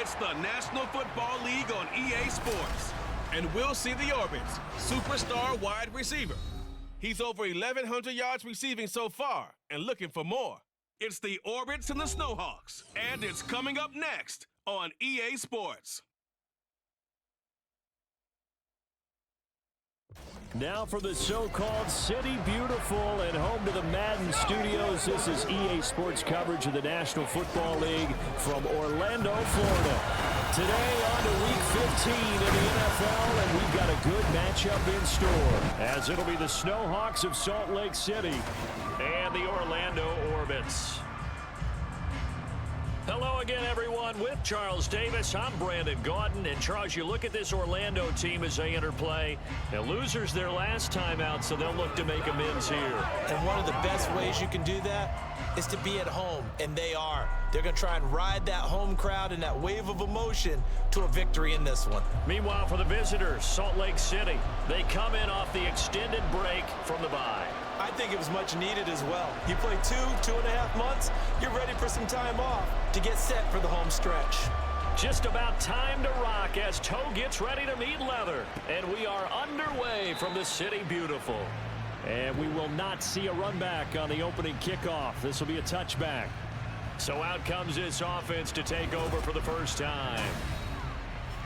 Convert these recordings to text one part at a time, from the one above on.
It's the National Football League on EA Sports. And we'll see the Orbits, superstar wide receiver. He's over 1,100 yards receiving so far and looking for more. It's the Orbits and the Snowhawks, and it's coming up next on EA Sports. Now for the so-called City Beautiful and home to the Madden Studios. This is EA Sports coverage of the National Football League from Orlando, Florida. Today on to Week 15 in the NFL, and we've got a good matchup in store, as it'll be the Snowhawks of Salt Lake City and the Orlando Orbits. Hello again, everyone. With Charles Davis, I'm Brandon Gaudin. And, Charles, you look at this Orlando team as they enter play. The losers their last time out, so they'll look to make amends here. And one of the best ways you can do that is to be at home, and they are. They're going to try and ride that home crowd and that wave of emotion to a victory in this one. Meanwhile, for the visitors, Salt Lake City, they come in off the extended break from the bye. I think it was much needed as well. You play 2.5 months, you're ready for some time off to get set for the home stretch. Just about time to rock as toe gets ready to meet leather. And we are underway from the City Beautiful. And we will not see a run back on the opening kickoff. This will be a touchback. So out comes this offense to take over for the first time.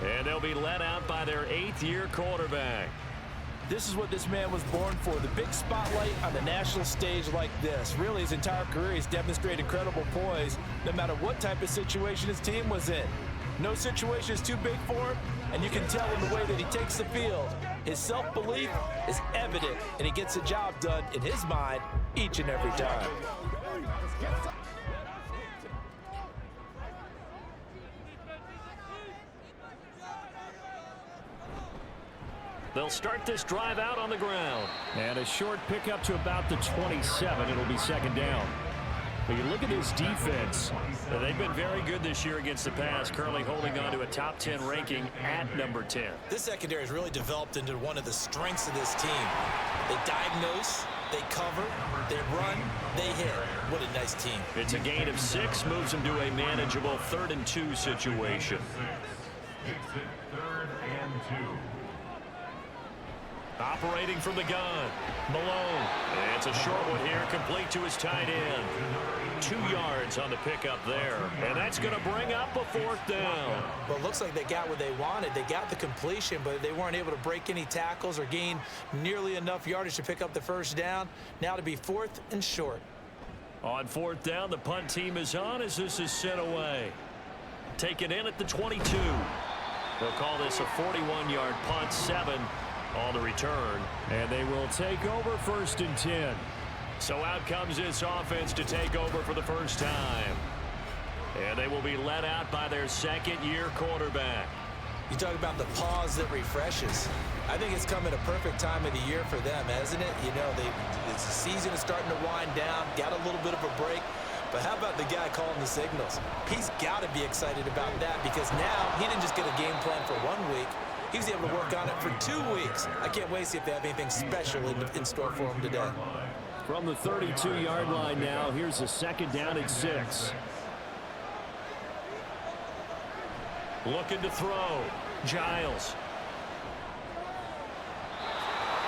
And they'll be led out by their 8th-year quarterback. This is what this man was born for, the big spotlight on the national stage like this. Really, his entire career, he's demonstrated incredible poise, no matter what type of situation his team was in. No situation is too big for him, and you can tell in the way that he takes the field. His self-belief is evident, and he gets the job done in his mind each and every time. They'll start this drive out on the ground. And a short pickup to about the 27. It'll be second down. But you look at this defense. They've been very good this year against the pass, currently holding on to a top 10 ranking at number 10. This secondary has really developed into one of the strengths of this team. They diagnose, they cover, they run, they hit. What a nice team. It's a gain of 6, moves them to a manageable 3rd and 2 situation. It's 3rd and 2. Operating from the gun, Malone. And it's a short one here, complete to his tight end. 2 yards on the pickup there. And that's going to bring up a 4th down. Well, it looks like they got what they wanted. They got the completion, but they weren't able to break any tackles or gain nearly enough yardage to pick up the first down. Now to be 4th and short. On 4th down, the punt team is on as this is sent away. Taken in at the 22. They'll call this a 41-yard punt, 7 on the return, and they will take over 1st and 10. So out comes this offense to take over for the first time. And they will be led out by their 2nd-year quarterback. You talk about the pause that refreshes. I think it's come at a perfect time of the year for them, hasn't it? You know, the season is starting to wind down, got a little bit of a break. But how about the guy calling the signals? He's got to be excited about that because now he didn't just get a game plan for 1 week. He was able to work on it for 2 weeks. I can't wait to see if they have anything special in store for him today. From the 32-yard line now, here's a 2nd down and 6. Looking to throw. Giles.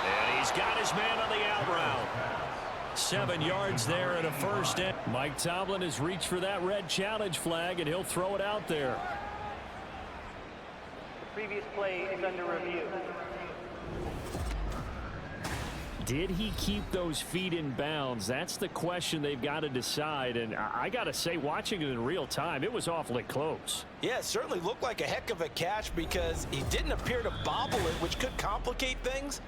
And he's got his man on the out route. 7 yards there and a 1st down. Mike Tomlin has reached for that red challenge flag, and he'll throw it out there. Previous play is under review. Did he keep those feet in bounds? That's the question they've got to decide. And I got to say, watching it in real time, it was awfully close. Yeah, it certainly looked like a heck of a catch because he didn't appear to bobble it, which could complicate things.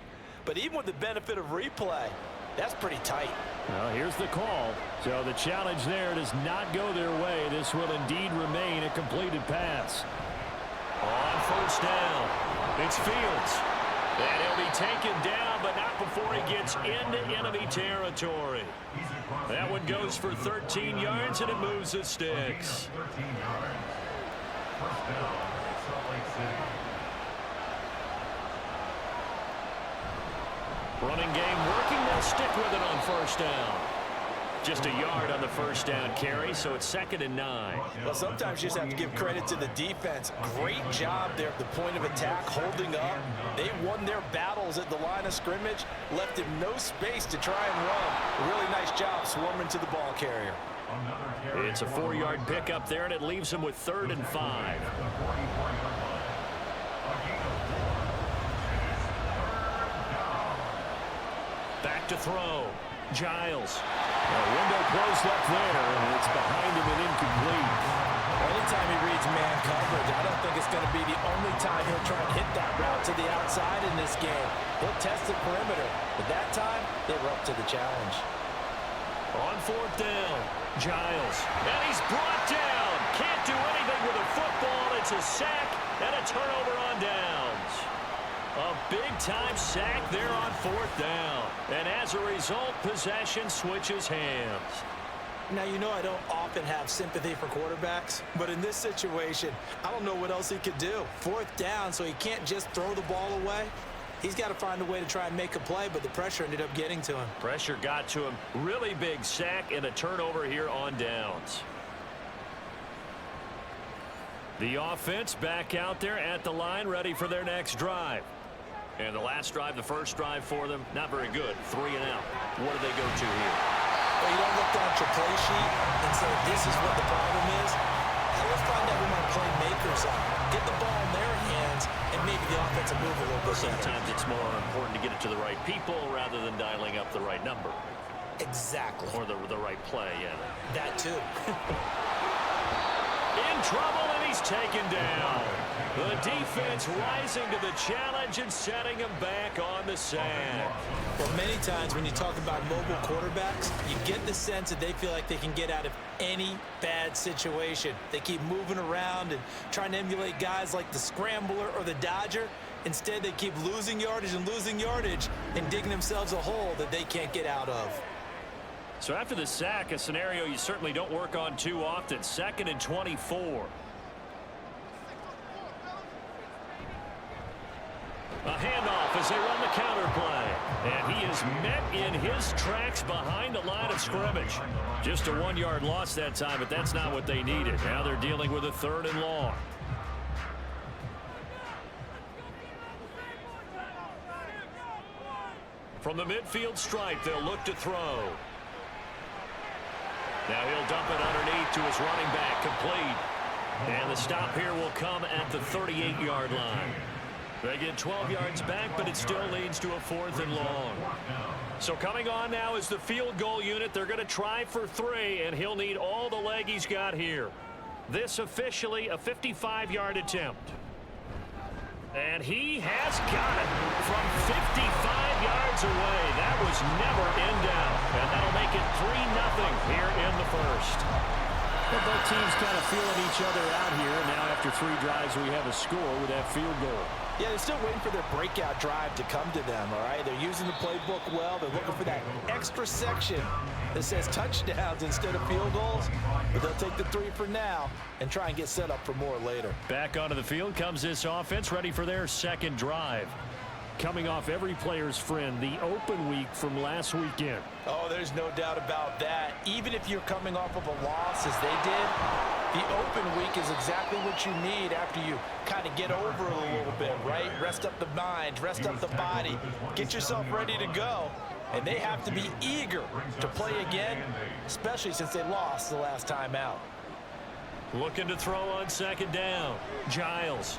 But even with the benefit of replay, that's pretty tight. Well, here's the call. So the challenge there does not go their way. This will indeed remain a completed pass. On 1st down, it's Fields. And he'll be taken down, but not before he gets into enemy territory. That one goes for 13 yards, and it moves the sticks. 13 yards. 1st down, Salt Lake City. Running game working. They'll stick with it on 1st down. Just a yard on the first down carry, so it's 2nd and 9. Well, sometimes you just have to give credit to the defense. Great job there at the point of attack, holding up. They won their battles at the line of scrimmage, left him no space to try and run. A really nice job swarming to the ball carrier. It's a 4-yard pickup there, and it leaves him with 3rd and 5. Back to throw. Giles. A window closed left there, and it's behind him and incomplete. Anytime he reads man coverage, I don't think it's going to be the only time he'll try and hit that route to the outside in this game. He'll test the perimeter, but that time, they were up to the challenge. On 4th down, Giles. And he's brought down. Can't do anything with a football. It's a sack and a turnover on downs. A big-time sack there on 4th down. And as a result, possession switches hands. Now, you know I don't often have sympathy for quarterbacks, but in this situation, I don't know what else he could do. 4th down, so he can't just throw the ball away. He's got to find a way to try and make a play, but the pressure ended up getting to him. Pressure got to him. Really big sack and a turnover here on downs. The offense back out there at the line, ready for their next drive. And the last drive, the first drive for them, not very good. 3 and out. What do they go to here? Well, you don't look down at your play sheet and say, this is what the problem is. Now, let's find out who my playmakers are. Get the ball in their hands, and maybe the offense will move a little bit better. Sometimes it's more important to get it to the right people rather than dialing up the right number. Exactly. Or the right play, yeah. That, too. In trouble, and he's taken down. The defense rising to the challenge and setting him back on the sack. Well, many times when you talk about mobile quarterbacks, you get the sense that they feel like they can get out of any bad situation. They keep moving around and trying to emulate guys like the Scrambler or the Dodger. Instead, they keep losing yardage and digging themselves a hole that they can't get out of. So after the sack, a scenario you certainly don't work on too often. 2nd and 24. A handoff as they run the counter play. And he is met in his tracks behind the line of scrimmage. Just a 1-yard loss that time, but that's not what they needed. Now they're dealing with a 3rd and long. From the midfield stripe, they'll look to throw. Now he'll dump it underneath to his running back, complete. And the stop here will come at the 38-yard line. They get 12 yards back, but it still leads to a 4th and long. So coming on now is the field goal unit. They're going to try for 3, and he'll need all the leg he's got here. This officially a 55-yard attempt. And he has got it from 55 yards away. That was never in doubt. And that'll make it 3-0 here in the first. Well, both teams kind of feeling each other out here. Now after 3 drives, we have a score with that field goal. Yeah, they're still waiting for their breakout drive to come to them, all right? They're using the playbook well. They're looking for that extra section that says touchdowns instead of field goals. But they'll take the 3 for now and try and get set up for more later. Back onto the field comes this offense, ready for their second drive. Coming off every player's friend, the open week from last weekend. Oh, there's no doubt about that. Even if you're coming off of a loss as they did, the open week is exactly what you need after you kind of get over it a little bit, right? Rest up the mind, rest up the body, get yourself ready to go. And they have to be eager to play again, especially since they lost the last time out. Looking to throw on 2nd down. Giles.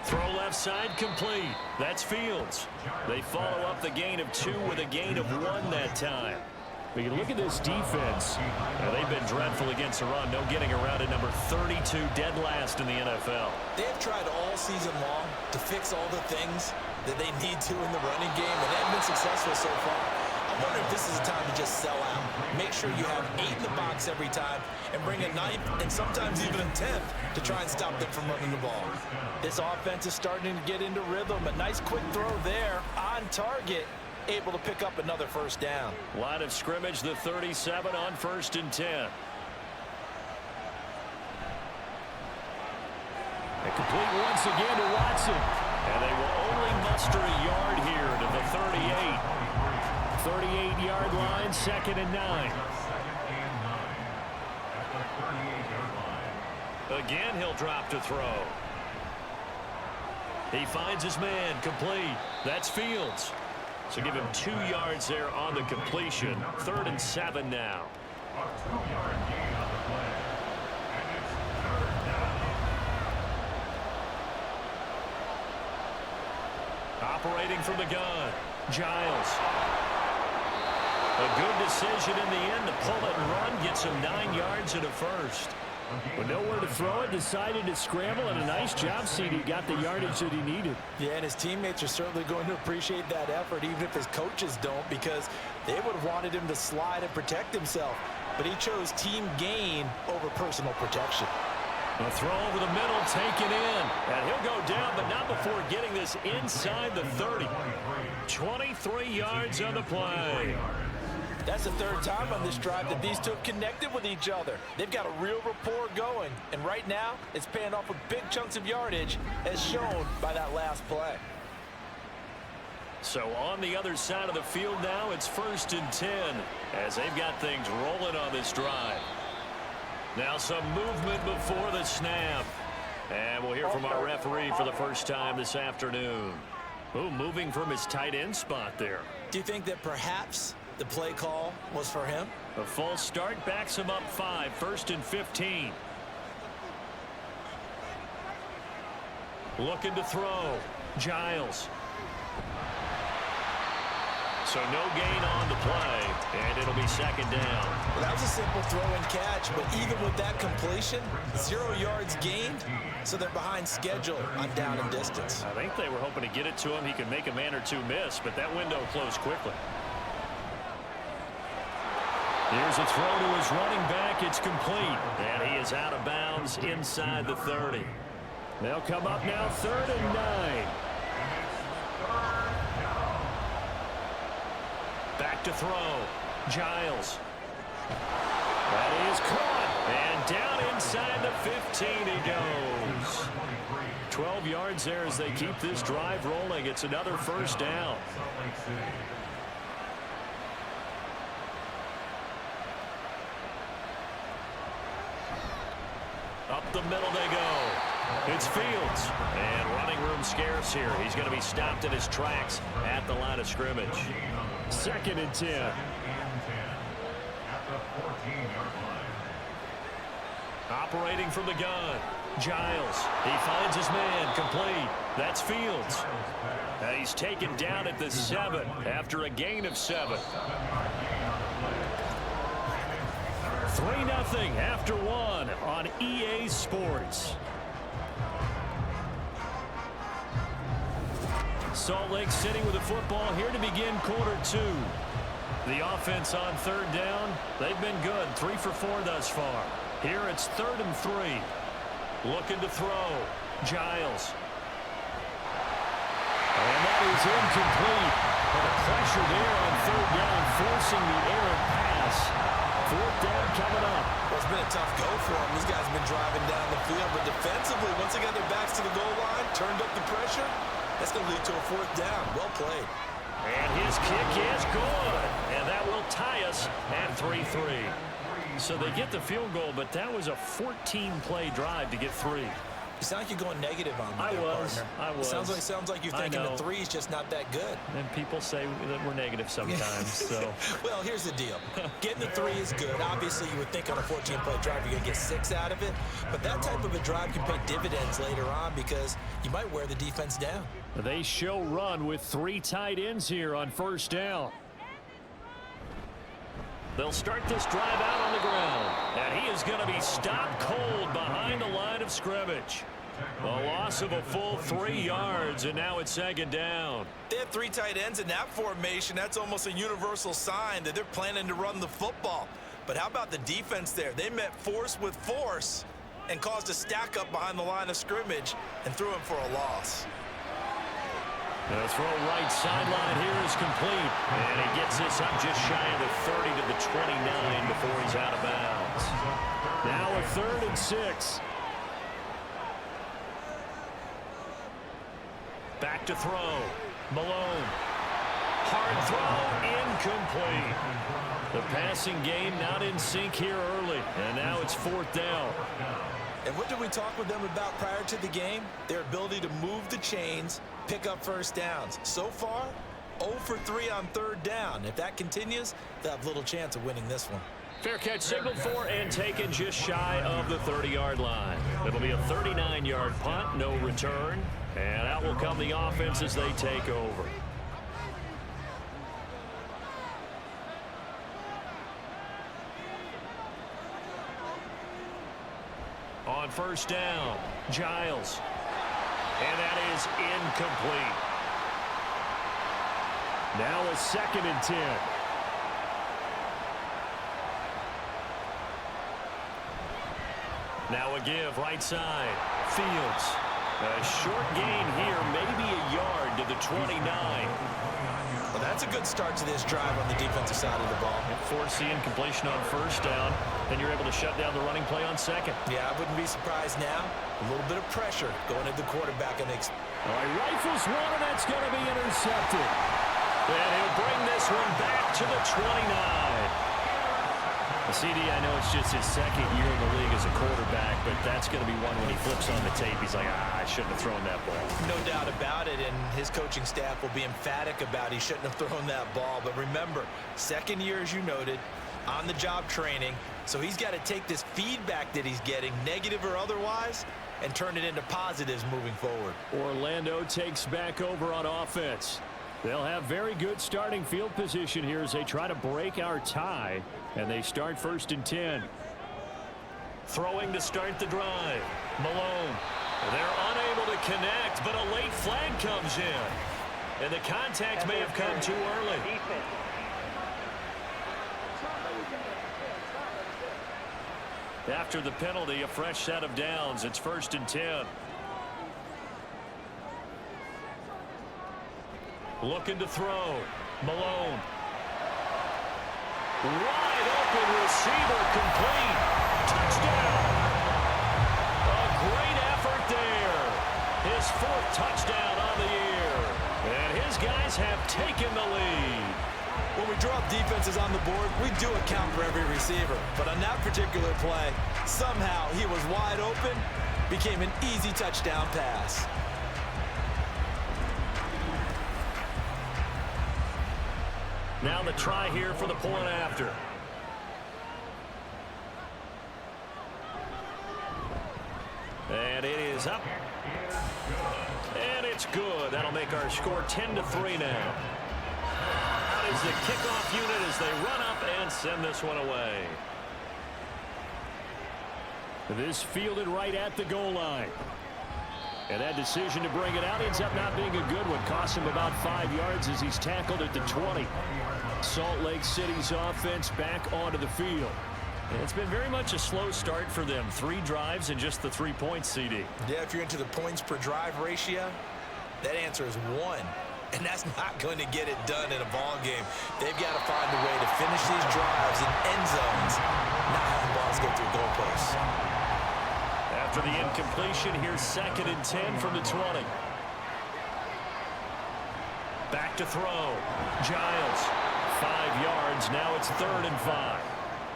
Throw left side complete. That's Fields. They follow up the gain of 2 with a gain of 1 that time. But you look at this defense. They've been dreadful against the run. No getting around at number 32, dead last in the NFL. They have tried all season long to fix all the things that they need to in the running game, and they haven't been successful so far. I wonder if this is a time to just sell out. Make sure you have 8 in the box every time and bring a 9th and sometimes even a 10th to try and stop them from running the ball. This offense is starting to get into rhythm. A nice quick throw there on target, able to pick up another first down. Line of scrimmage, the 37 on 1st and 10. And complete once again to Watson. And they will only muster a yard here to the 38. 38-yard line, 2nd and 9. Again, he'll drop to throw. He finds his man, complete. That's Fields. So give him 2 yards there on the completion. 3rd and 7 now. A 2-yard gain on the play. And it's 3rd down. Operating from the gun, Giles. A good decision in the end to pull it and run. Gets him 9 yards and a first. With nowhere to throw it, decided to scramble, and a nice job, CD. Got the yardage that he needed. Yeah, and his teammates are certainly going to appreciate that effort, even if his coaches don't, because they would have wanted him to slide and protect himself. But he chose team gain over personal protection. A throw over the middle, taken in. And he'll go down, but not before getting this inside the 30. 23 yards on the play. That's the 3rd time on this drive that these two have connected with each other. They've got a real rapport going, and right now it's paying off with big chunks of yardage, as shown by that last play. So on the other side of the field now, it's 1st and 10 as they've got things rolling on this drive. Now some movement before the snap. And we'll hear from our referee for the first time this afternoon. Ooh, moving from his tight end spot there. Do you think that perhaps the play call was for him? A false start backs him up 5, 1st and 15. Looking to throw. Giles. So no gain on the play, and it'll be 2nd down. Well, that was a simple throw and catch, but even with that completion, 0 yards gained, so they're behind schedule on down and distance. I think they were hoping to get it to him. He could make a man or two miss, but that window closed quickly. Here's a throw to his running back. It's complete. And he is out of bounds inside the 30. They'll come up now, 3rd and 9. Back to throw. Giles. That is caught. And down inside the 15 he goes. 12 yards there as they keep this drive rolling. It's another 1st down. Up the middle they go. It's Fields. And running room scarce here. He's going to be stopped in his tracks at the line of scrimmage. 2nd and 10. At the 14-yard line. Operating from the gun. Giles. He finds his man. Complete. That's Fields. And he's taken down at the 7 after a gain of 7. 3-0 after 1 on EA Sports. Salt Lake City with the football here to begin quarter 2. The offense on 3rd down, they've been good. 3 for 4 thus far. Here it's 3rd and 3. Looking to throw. Giles. And that is incomplete. And a pressure there on 3rd down, forcing the errant pass. 4th down coming up. Well, it's been a tough go for them. These guys have been driving down the field, but defensively, once they got their backs to the goal line, turned up the pressure, that's going to lead to a 4th down. Well played. And his kick is good. And that will tie us at 3-3. So they get the field goal, but that was a 14-play drive to get 3. You sound like you're going negative on me, I was. Sounds like you're thinking the 3 is just not that good. And people say that we're negative sometimes. So. Well, here's the deal. Getting the 3 is good. Obviously, you would think on a 14-play drive you're going to get 6 out of it. But that type of a drive can pay dividends later on because you might wear the defense down. They show run with 3 tight ends here on 1st down. They'll start this drive out on the ground. And he is going to be stopped cold behind the line of scrimmage. A loss of a full 3 yards, and now it's 2nd down. They have 3 tight ends in that formation. That's almost a universal sign that they're planning to run the football. But how about the defense there? They met force with force and caused a stack up behind the line of scrimmage and threw him for a loss. The throw right sideline here is complete. And he gets this up just shy of the 30 to the 29 before he's out of bounds. Now a 3rd and 6. Back to throw. Malone. hard throw, incomplete. The passing game not in sync here early, and now it's 4th down. And what did we talk with them about prior to the game? Their ability to move the chains, pick up first downs. So far, 0 for 3 on 3rd down. If that continues, they'll have little chance of winning this one. Fair catch signaled for and taken just shy of the 30-yard line. It'll be a 39-yard punt, no return. And out will come the offense as they take over. On 1st down, Giles. And that is incomplete. Now a 2nd and 10. Now a give, right side. Fields. A short gain here, maybe a yard to the 29. Well, that's a good start to this drive on the defensive side of the ball. Force the incompletion on 1st down, then you're able to shut down the running play on 2nd. Yeah, I wouldn't be surprised now. A little bit of pressure going at the quarterback. All right, rifles one, and that's going to be intercepted. And he'll bring this one back to the 29. CD, I know it's just his 2nd year in the league as a quarterback, but that's going to be one when he flips on the tape. He's like, I shouldn't have thrown that ball. No doubt about it, and his coaching staff will be emphatic about he shouldn't have thrown that ball. But remember, 2nd year, as you noted, on-the-job training, so he's got to take this feedback that he's getting, negative or otherwise, and turn it into positives moving forward. Orlando takes back over on offense. They'll have very good starting field position here as they try to break our tie. And they start 1st and 10. Throwing to start the drive. Malone. They're unable to connect, but a late flag comes in. And the contact may have come too early. After the penalty, a fresh set of downs. It's 1st and 10. Looking to throw. Malone. Wide open receiver, complete. Touchdown. A great effort there. His 4th touchdown on the year. And his guys have taken the lead. When we drop defenses on the board, we do account for every receiver. But on that particular play, somehow he was wide open, became an easy touchdown pass. Now the try here for the point after. And it is up. And it's good. That'll make our score 10-3 now. Out is the kickoff unit as they run up and send this one away. This fielded right at the goal line. And that decision to bring it out ends up not being a good one. Costs him about 5 yards as he's tackled at the 20. Salt Lake City's offense back onto the field. And it's been very much a slow start for them. 3 drives and just the 3 points, CD. Yeah, if you're into the points per drive ratio, that answer is 1. And that's not going to get it done in a ball game. They've got to find a way to finish these drives in end zones, not having balls go through goalposts. After the incompletion, here's 2nd and 10 from the 20. Back to throw. Giles. 5 yards. Now it's 3rd and 5.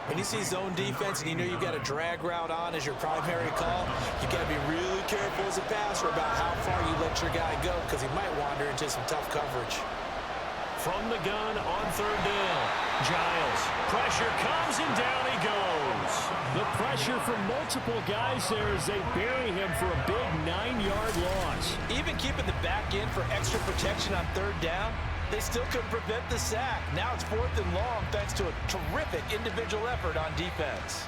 When you see zone defense and you know you've got a drag route on as your primary call, you've got to be really careful as a passer about how far you let your guy go because he might wander into some tough coverage. From the gun on 3rd down. Giles. Pressure comes and down he goes. The pressure from multiple guys there as they bury him for a big 9-yard loss. Even keeping the back end for extra protection on 3rd down, they still couldn't prevent the sack. Now it's 4th and long thanks to a terrific individual effort on defense.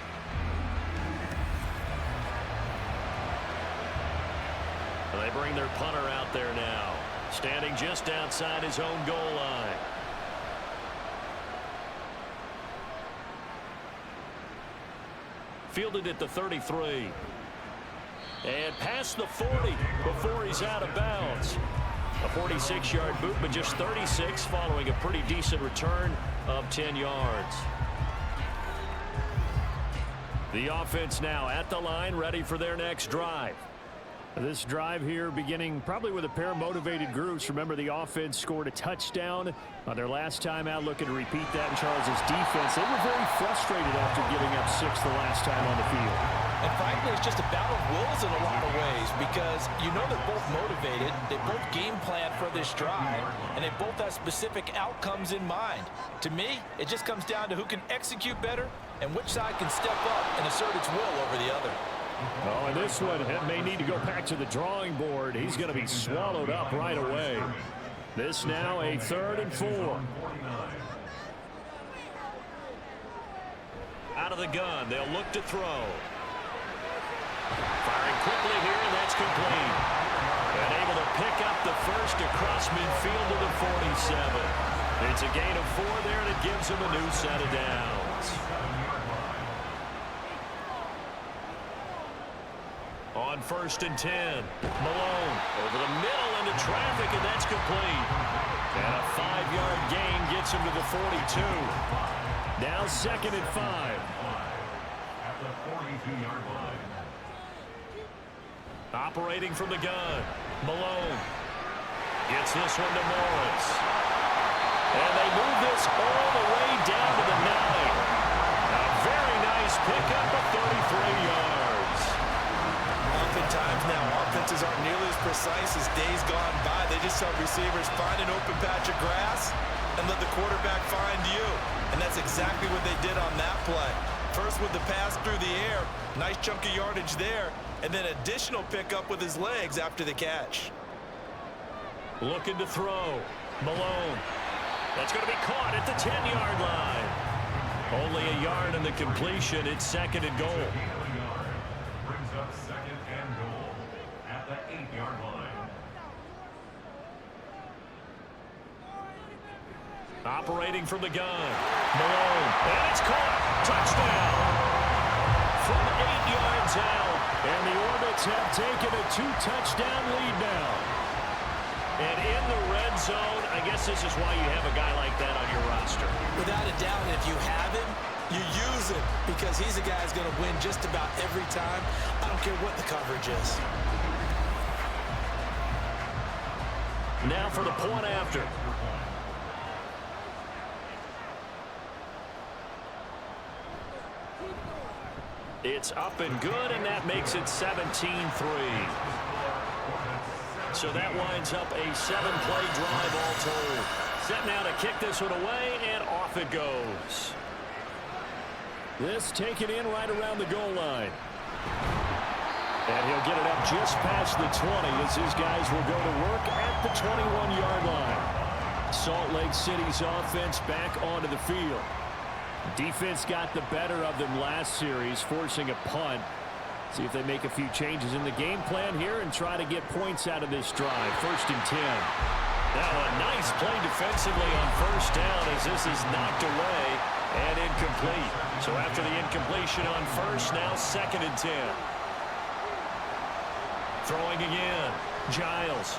They bring their punter out there now, standing just outside his own goal line. Fielded at the 33. And past the 40 before he's out of bounds. A 46-yard boot, but just 36 following a pretty decent return of 10 yards. The offense now at the line, ready for their next drive. This drive here beginning probably with a pair of motivated groups. Remember, the offense scored a touchdown on their last time out, looking to repeat that in Charles's defense. They were very frustrated after giving up 6 the last time on the field. And frankly, it's just a battle of wills in a lot of ways because you know they're both motivated, they both game plan for this drive, and they both have specific outcomes in mind. To me, it just comes down to who can execute better and which side can step up and assert its will over the other. Oh, and this one may need to go back to the drawing board. He's going to be swallowed up right away. This now a 3rd and 4. Out of the gun, they'll look to throw. Firing quickly here, and that's complete. And able to pick up the first across midfield to the 47. It's a gain of 4 there, and it gives them a new set of downs. On 1st and 10, Malone over the middle into traffic, and that's complete. And a 5-yard gain gets him to the 42. Now 2nd and 5. At the 42-yard line. Operating from the gun, Malone gets this one to Morris. And they move this all the way down to the 9. A very nice pickup of 33 yards. Oftentimes now, offenses aren't nearly as precise as days gone by. They just help receivers find an open patch of grass and let the quarterback find you. And that's exactly what they did on that play. First with the pass through the air, nice chunk of yardage there, and then additional pickup with his legs after the catch. Looking to throw, Malone. That's going to be caught at the 10-yard line. Only a yard in the completion. It's 2nd and goal. Brings up 2nd and goal at the 8-yard line. Operating from the gun, Malone. And it's caught. Touchdown. From 8 yards out. And the Orbits have taken a 2-touchdown lead now. And in the red zone, I guess this is why you have a guy like that on your roster. Without a doubt, if you have him, you use him because he's a guy who's going to win just about every time. I don't care what the coverage is. Now for the point after. It's up and good, and that makes it 17-3. So that winds up a 7-play drive all told. Set now to kick this one away, and off it goes. This taken in right around the goal line. And he'll get it up just past the 20 as his guys will go to work at the 21-yard line. Salt Lake City's offense back onto the field. Defense got the better of them last series, forcing a punt. See if they make a few changes in the game plan here and try to get points out of this drive. 1st and 10. Now a nice play defensively on 1st down as this is knocked away and incomplete. So after the incompletion on 1st, now 2nd and 10. Throwing again, Giles.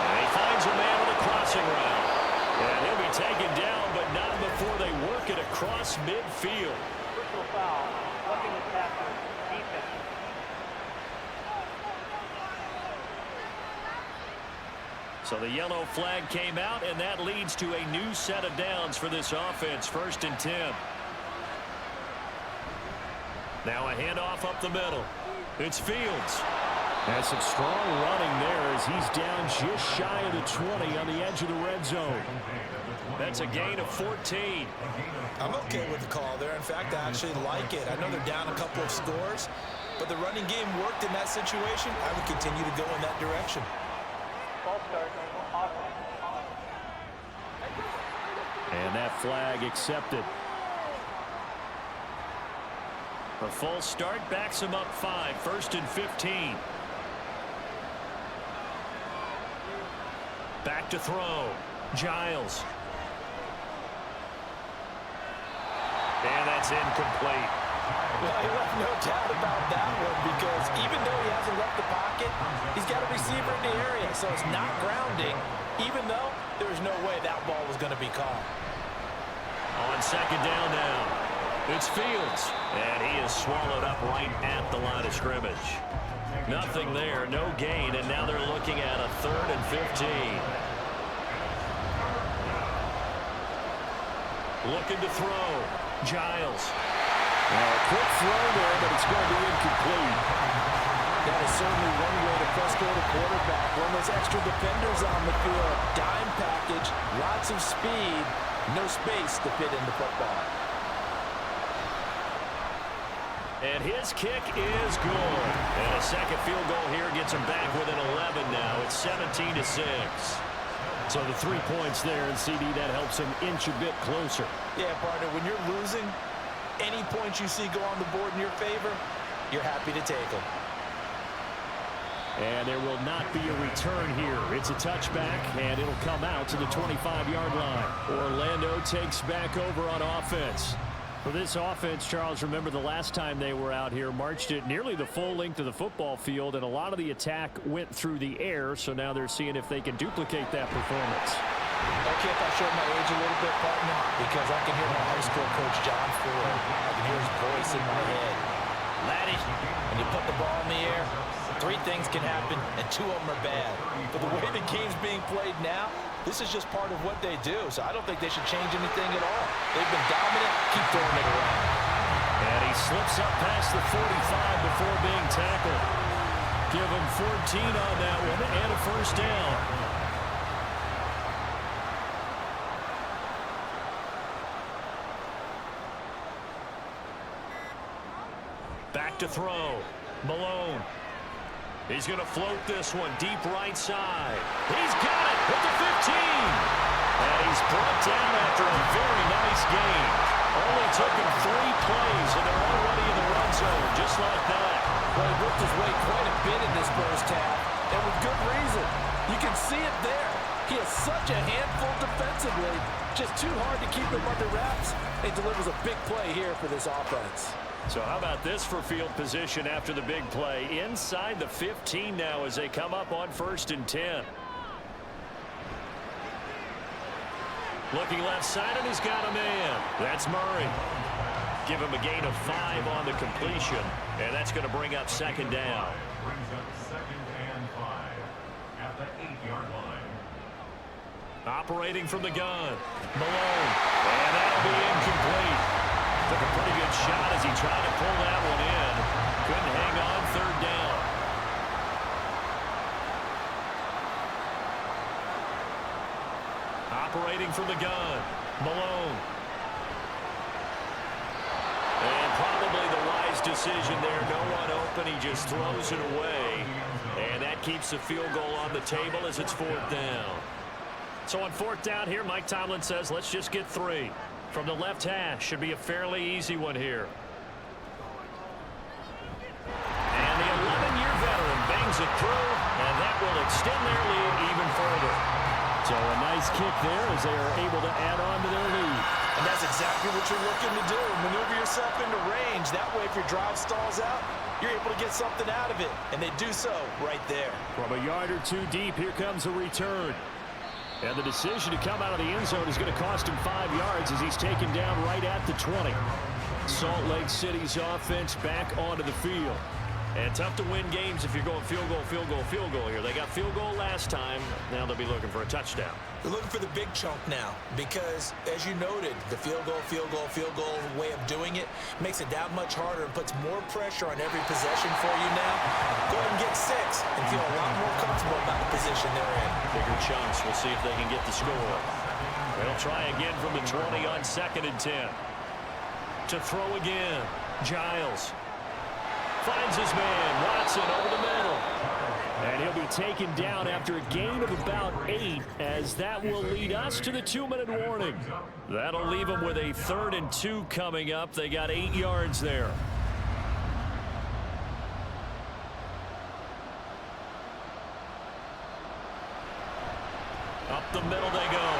And he finds a man with a crossing route. And he'll be taken down, but not before they work it across midfield. Personal foul, roughing the passer, defense. So the yellow flag came out, and that leads to a new set of downs for this offense. 1st and 10. Now a handoff up the middle. It's Fields. That's some strong running there as he's down just shy of the 20 on the edge of the red zone. That's a gain of 14. I'm okay with the call there. In fact, I actually like it. I know they're down a couple of scores, but the running game worked in that situation. I would continue to go in that direction. Ball start, offense. And that flag accepted. A false start backs him up 5. 1st and 15. Back to throw. Giles. And that's incomplete. Well, he left no doubt about that one because even though he hasn't left the pocket, he's got a receiver in the area, so it's not grounding, even though there's no way that ball was going to be caught. On 2nd down now. It's Fields, and he is swallowed up right at the line of scrimmage. Nothing there, no gain, and now they're looking at a 3rd and 15. Looking to throw. Giles. A quick throw there, but it's going to be incomplete. That is certainly one way to frustrate a quarterback. When there's extra defenders on the field, dime package, lots of speed, no space to fit in the football. And his kick is good. And a second field goal here gets him back within 11 now. It's 17-6. So the 3 points there, and CD, that helps him inch a bit closer. Yeah, partner, when you're losing, any points you see go on the board in your favor, you're happy to take them. And there will not be a return here. It's a touchback, and it'll come out to the 25-yard line. Orlando takes back over on offense. For this offense, Charles, remember the last time they were out here, marched it nearly the full length of the football field, and a lot of the attack went through the air, so now they're seeing if they can duplicate that performance. Okay, if I show my age a little bit, partner, because I can hear my high school coach, John Ford. I can hear his voice in my head. Laddie, when you put the ball in the air, 3 things can happen, and 2 of them are bad. But the way the game's being played now, this is just part of what they do, so I don't think they should change anything at all. They've been dominant. Keep throwing it around. And he slips up past the 45 before being tackled. Give him 14 on that one and a first down. Back to throw. Malone. He's going to float this one deep right side. He's got it at the 15. And he's brought down after a very nice game. Only took him 3 plays, and they're already in the red zone, just like that. Well, he worked his way quite a bit in this first half, and with good reason. You can see it there. He has such a handful defensively, just too hard to keep him under wraps. He delivers a big play here for this offense. So how about this for field position after the big play? Inside the 15 now as they come up on 1st and 10. Looking left side, and he's got a man. That's Murray. Give him a gain of 5 on the completion, and that's going to bring up 2nd down. Brings up 2nd and 5 at the 8-yard line. Operating from the gun. Malone. And that'll be incomplete. Took a pretty good shot as he tried to pull that one in. Couldn't hang on, 3rd down. Operating from the gun. Malone. And probably the wise decision there. No one open. He just throws it away. And that keeps the field goal on the table as it's 4th down. So on 4th down here, Mike Tomlin says, let's just get 3. From the left hash, should be a fairly easy one here. And the 11-year veteran bangs it through, and that will extend their lead even further. So a nice kick there as they are able to add on to their lead. And that's exactly what you're looking to do. Maneuver yourself into range. That way, if your drive stalls out, you're able to get something out of it. And they do so right there. From a yard or 2 deep, here comes a return. And the decision to come out of the end zone is going to cost him 5 yards as he's taken down right at the 20. Salt Lake City's offense back onto the field. And tough to win games if you're going field goal, field goal, field goal here. They got field goal last time. Now they'll be looking for a touchdown. They're looking for the big chunk now because, as you noted, the field goal way of doing it makes it that much harder and puts more pressure on every possession for you now. Go ahead and get 6 and feel a lot more comfortable about the position they're in. Bigger chunks. We'll see if they can get the score. They'll try again from the 20 on 2nd and 10. To throw again. Giles. Finds his man, Watson, over the middle. And he'll be taken down after a gain of about 8, as that will lead us to the 2-minute warning. That'll leave them with a 3rd and 2 coming up. They got 8 yards there. Up the middle they go.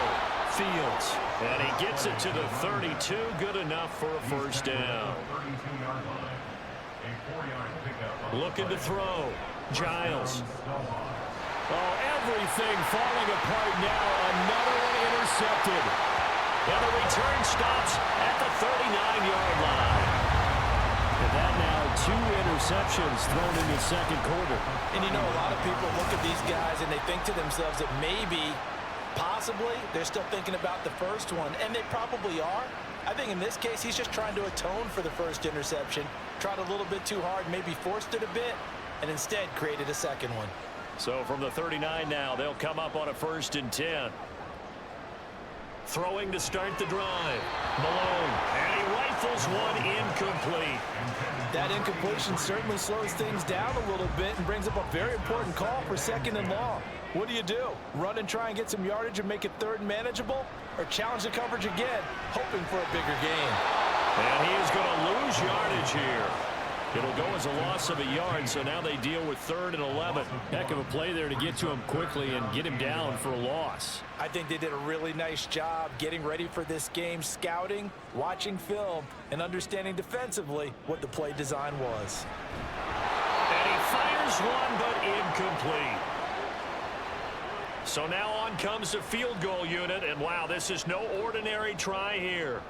Fields. And he gets it to the 32. Good enough for a first down. Looking to throw. Giles. Oh, everything falling apart now. Another one intercepted. And the return stops at the 39-yard line. 2 interceptions thrown in the second quarter. And you know, a lot of people look at these guys and they think to themselves that maybe, possibly, they're still thinking about the first one, and they probably are. I think in this case, he's just trying to atone for the first interception, tried a little bit too hard, maybe forced it a bit, and instead created a second one. So from the 39 now, they'll come up on a 1st and 10. Throwing to start the drive. Malone, and he rifles one incomplete. That incompletion certainly slows things down a little bit and brings up a very important call for 2nd and long. What do? Run and try and get some yardage and make it 3rd and manageable? Or challenge the coverage again, hoping for a bigger gain? And he is going to lose yardage here. It'll go as a loss of a yard, so now they deal with 3rd and 11. Heck of a play there to get to him quickly and get him down for a loss. I think they did a really nice job getting ready for this game, scouting, watching film, and understanding defensively what the play design was. And he fires one, but incomplete. So now on comes the field goal unit, and wow, this is no ordinary try here.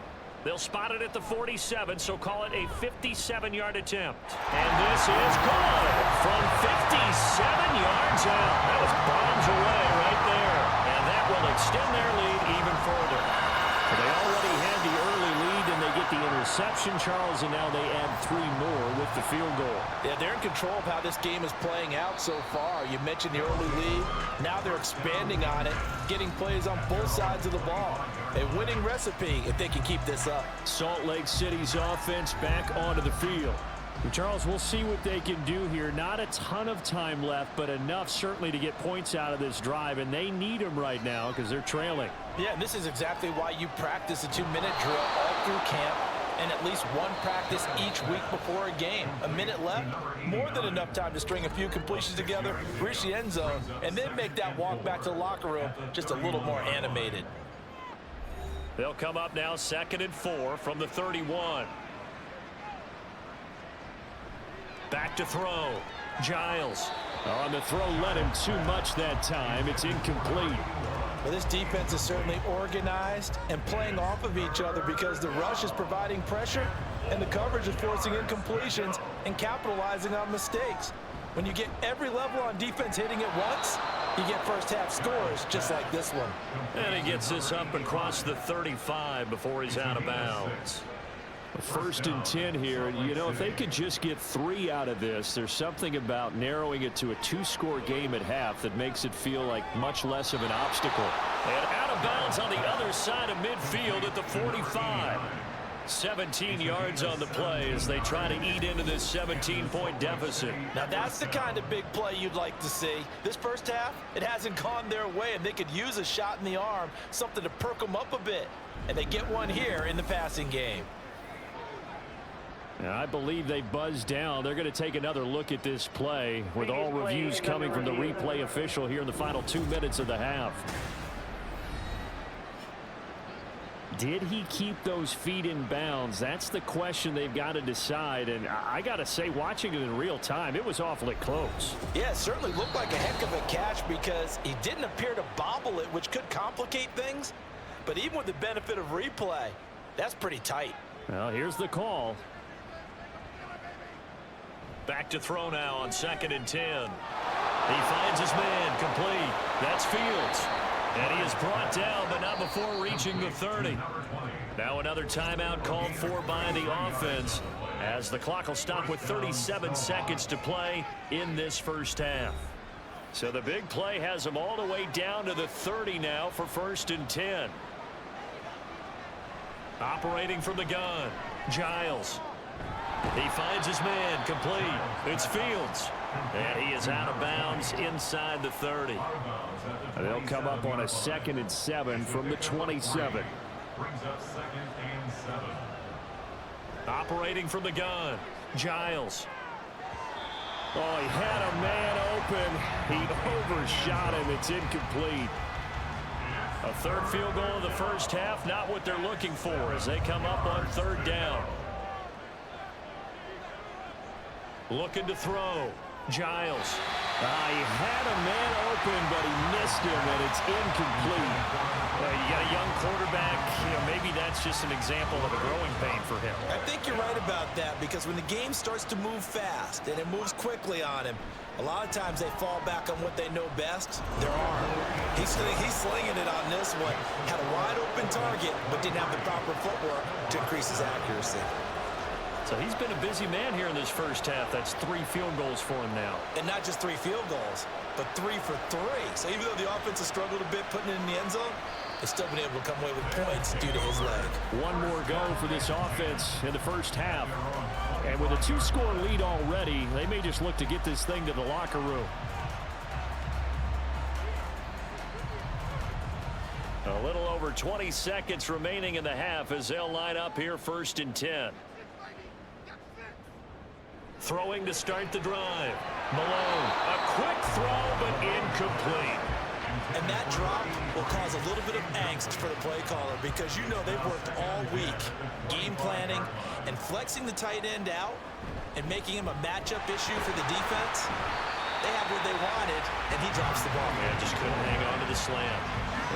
They'll spot it at the 47, so call it a 57-yard attempt. And this is good from 57 yards out. That was bombs away right there. And that will extend their lead even further. They already had the early lead, and they get the interception, Charles, and now they add 3 more with the field goal. Yeah, they're in control of how this game is playing out so far. You mentioned the early lead. Now they're expanding on it, getting plays on both sides of the ball. A winning recipe if they can keep this up. Salt Lake City's offense back onto the field. And Charles, we'll see what they can do here. Not a ton of time left, but enough certainly to get points out of this drive, and they need them right now because they're trailing. Yeah, and this is exactly why you practice a 2-minute drill all through camp and at least one practice each week before a game. A minute left, more than enough time to string a few completions together, reach the end zone, and then make that walk back to the locker room just a little more animated. They'll come up now 2nd and 4 from the 31. Back to throw. Giles. On the throw, led him too much that time. It's incomplete. Well, this defense is certainly organized and playing off of each other because the rush is providing pressure and the coverage is forcing incompletions and capitalizing on mistakes. When you get every level on defense hitting it once, you get first-half scores just like this one. And he gets this up across the 35 before he's out of bounds. 1st and 10 here. You know, if they could just get 3 out of this, there's something about narrowing it to a 2-score game at half that makes it feel like much less of an obstacle. And out of bounds on the other side of midfield at the 45. 17 yards on the play as they try to eat into this 17-point deficit. Now that's the kind of big play you'd like to see. This first half, it hasn't gone their way, and they could use a shot in the arm, something to perk them up a bit. And they get one here in the passing game. And I believe they buzzed down. They're going to take another look at this play with all reviews coming from the replay official here in the final 2 minutes of the half. Did he keep those feet in bounds? That's the question they've got to decide. And I got to say, watching it in real time, it was awfully close. Yeah, it certainly looked like a heck of a catch because he didn't appear to bobble it, which could complicate things. But even with the benefit of replay, that's pretty tight. Well, here's the call. Back to throw now on 2nd and 10. He finds his man complete. That's Fields. And he is brought down, but not before reaching the 30. Now another timeout called for by the offense as the clock will stop with 37 seconds to play in this first half. So the big play has him all the way down to the 30 now for 1st and 10. Operating from the gun, Giles. He finds his man complete. It's Fields. And he is out of bounds inside the 30. They'll come up on a 2nd and 7 from the 27. Brings up 2nd and 7. Operating from the gun, Giles. Oh, he had a man open. He overshot him. It's incomplete. A 3rd field goal of the first half, not what they're looking for as they come up on 3rd down. Looking to throw. Giles. He had a man open, but he missed him, and it's incomplete. You got a young quarterback. Maybe that's just an example of a growing pain for him. I think you're right about that, because when the game starts to move fast and it moves quickly on him, a lot of times they fall back on what they know best, their arm. He's slinging it on this one. Had a wide open target, but didn't have the proper footwork to increase his accuracy. So he's been a busy man here in this first half. That's 3 field goals for him now. And not just 3 field goals, but 3 for 3. So even though the offense has struggled a bit putting it in the end zone, they've still been able to come away with points due to his leg. One more go for this offense in the first half. And with a 2-score lead already, they may just look to get this thing to the locker room. A little over 20 seconds remaining in the half as they'll line up here 1st and 10. Throwing to start the drive. Malone, a quick throw, but incomplete. And that drop will cause a little bit of angst for the play caller, because you know they've worked all week game planning and flexing the tight end out and making him a matchup issue for the defense. They have what they wanted, and he drops the ball. Yeah, just couldn't hang on to the slam.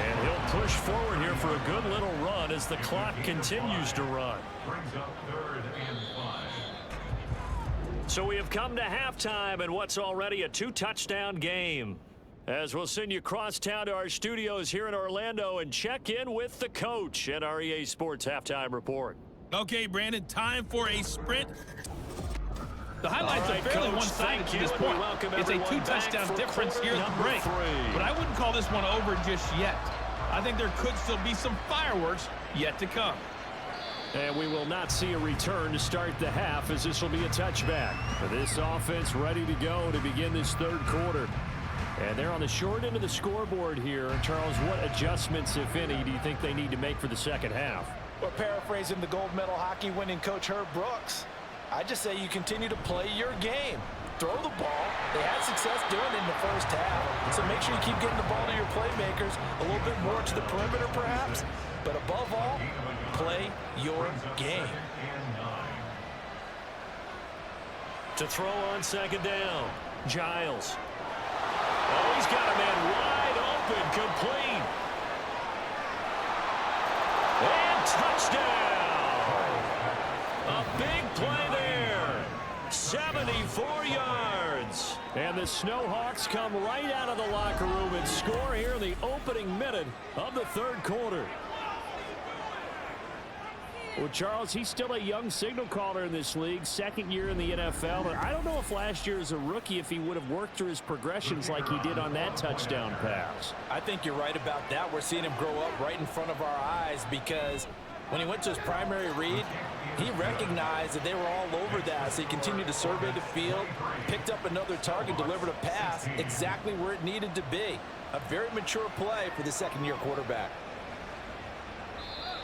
And he'll push forward here for a good little run as the clock continues to run. Brings up 3rd and 5. So we have come to halftime in what's already a 2-touchdown game. As we'll send you across town to our studios here in Orlando and check in with the coach at our EA Sports Halftime Report. Okay, Brandon, time for a sprint. The highlights are fairly Coach, one-sided to this we point. welcome It's a everyone 2-touchdown back difference for here at the quarter break. number 3. But I wouldn't call this one over just yet. I think there could still be some fireworks yet to come. And we will not see a return to start the half, as this will be a touchback. This offense ready to go to begin this 3rd quarter. And they're on the short end of the scoreboard here. Charles, what adjustments, if any, do you think they need to make for the second half? Or paraphrasing the gold medal hockey winning coach Herb Brooks, I just say you continue to play your game. Throw the ball. They had success doing it in the first half. So make sure you keep getting the ball to your playmakers, a little bit more to the perimeter perhaps. But above all, play your game. To throw on 2nd down, Giles. Oh, he's got a man wide open, complete. And touchdown! A big play there. 74 yards. And the Snowhawks come right out of the locker room and score here in the opening minute of the 3rd quarter. Well, Charles, he's still a young signal caller in this league, 2nd year in the NFL. But I don't know if last year as a rookie, if he would have worked through his progressions like he did on that touchdown pass. I think you're right about that. We're seeing him grow up right in front of our eyes, because when he went to his primary read, he recognized that they were all over that. So he continued to survey the field, picked up another target, delivered a pass exactly where it needed to be. A very mature play for the 2nd-year quarterback.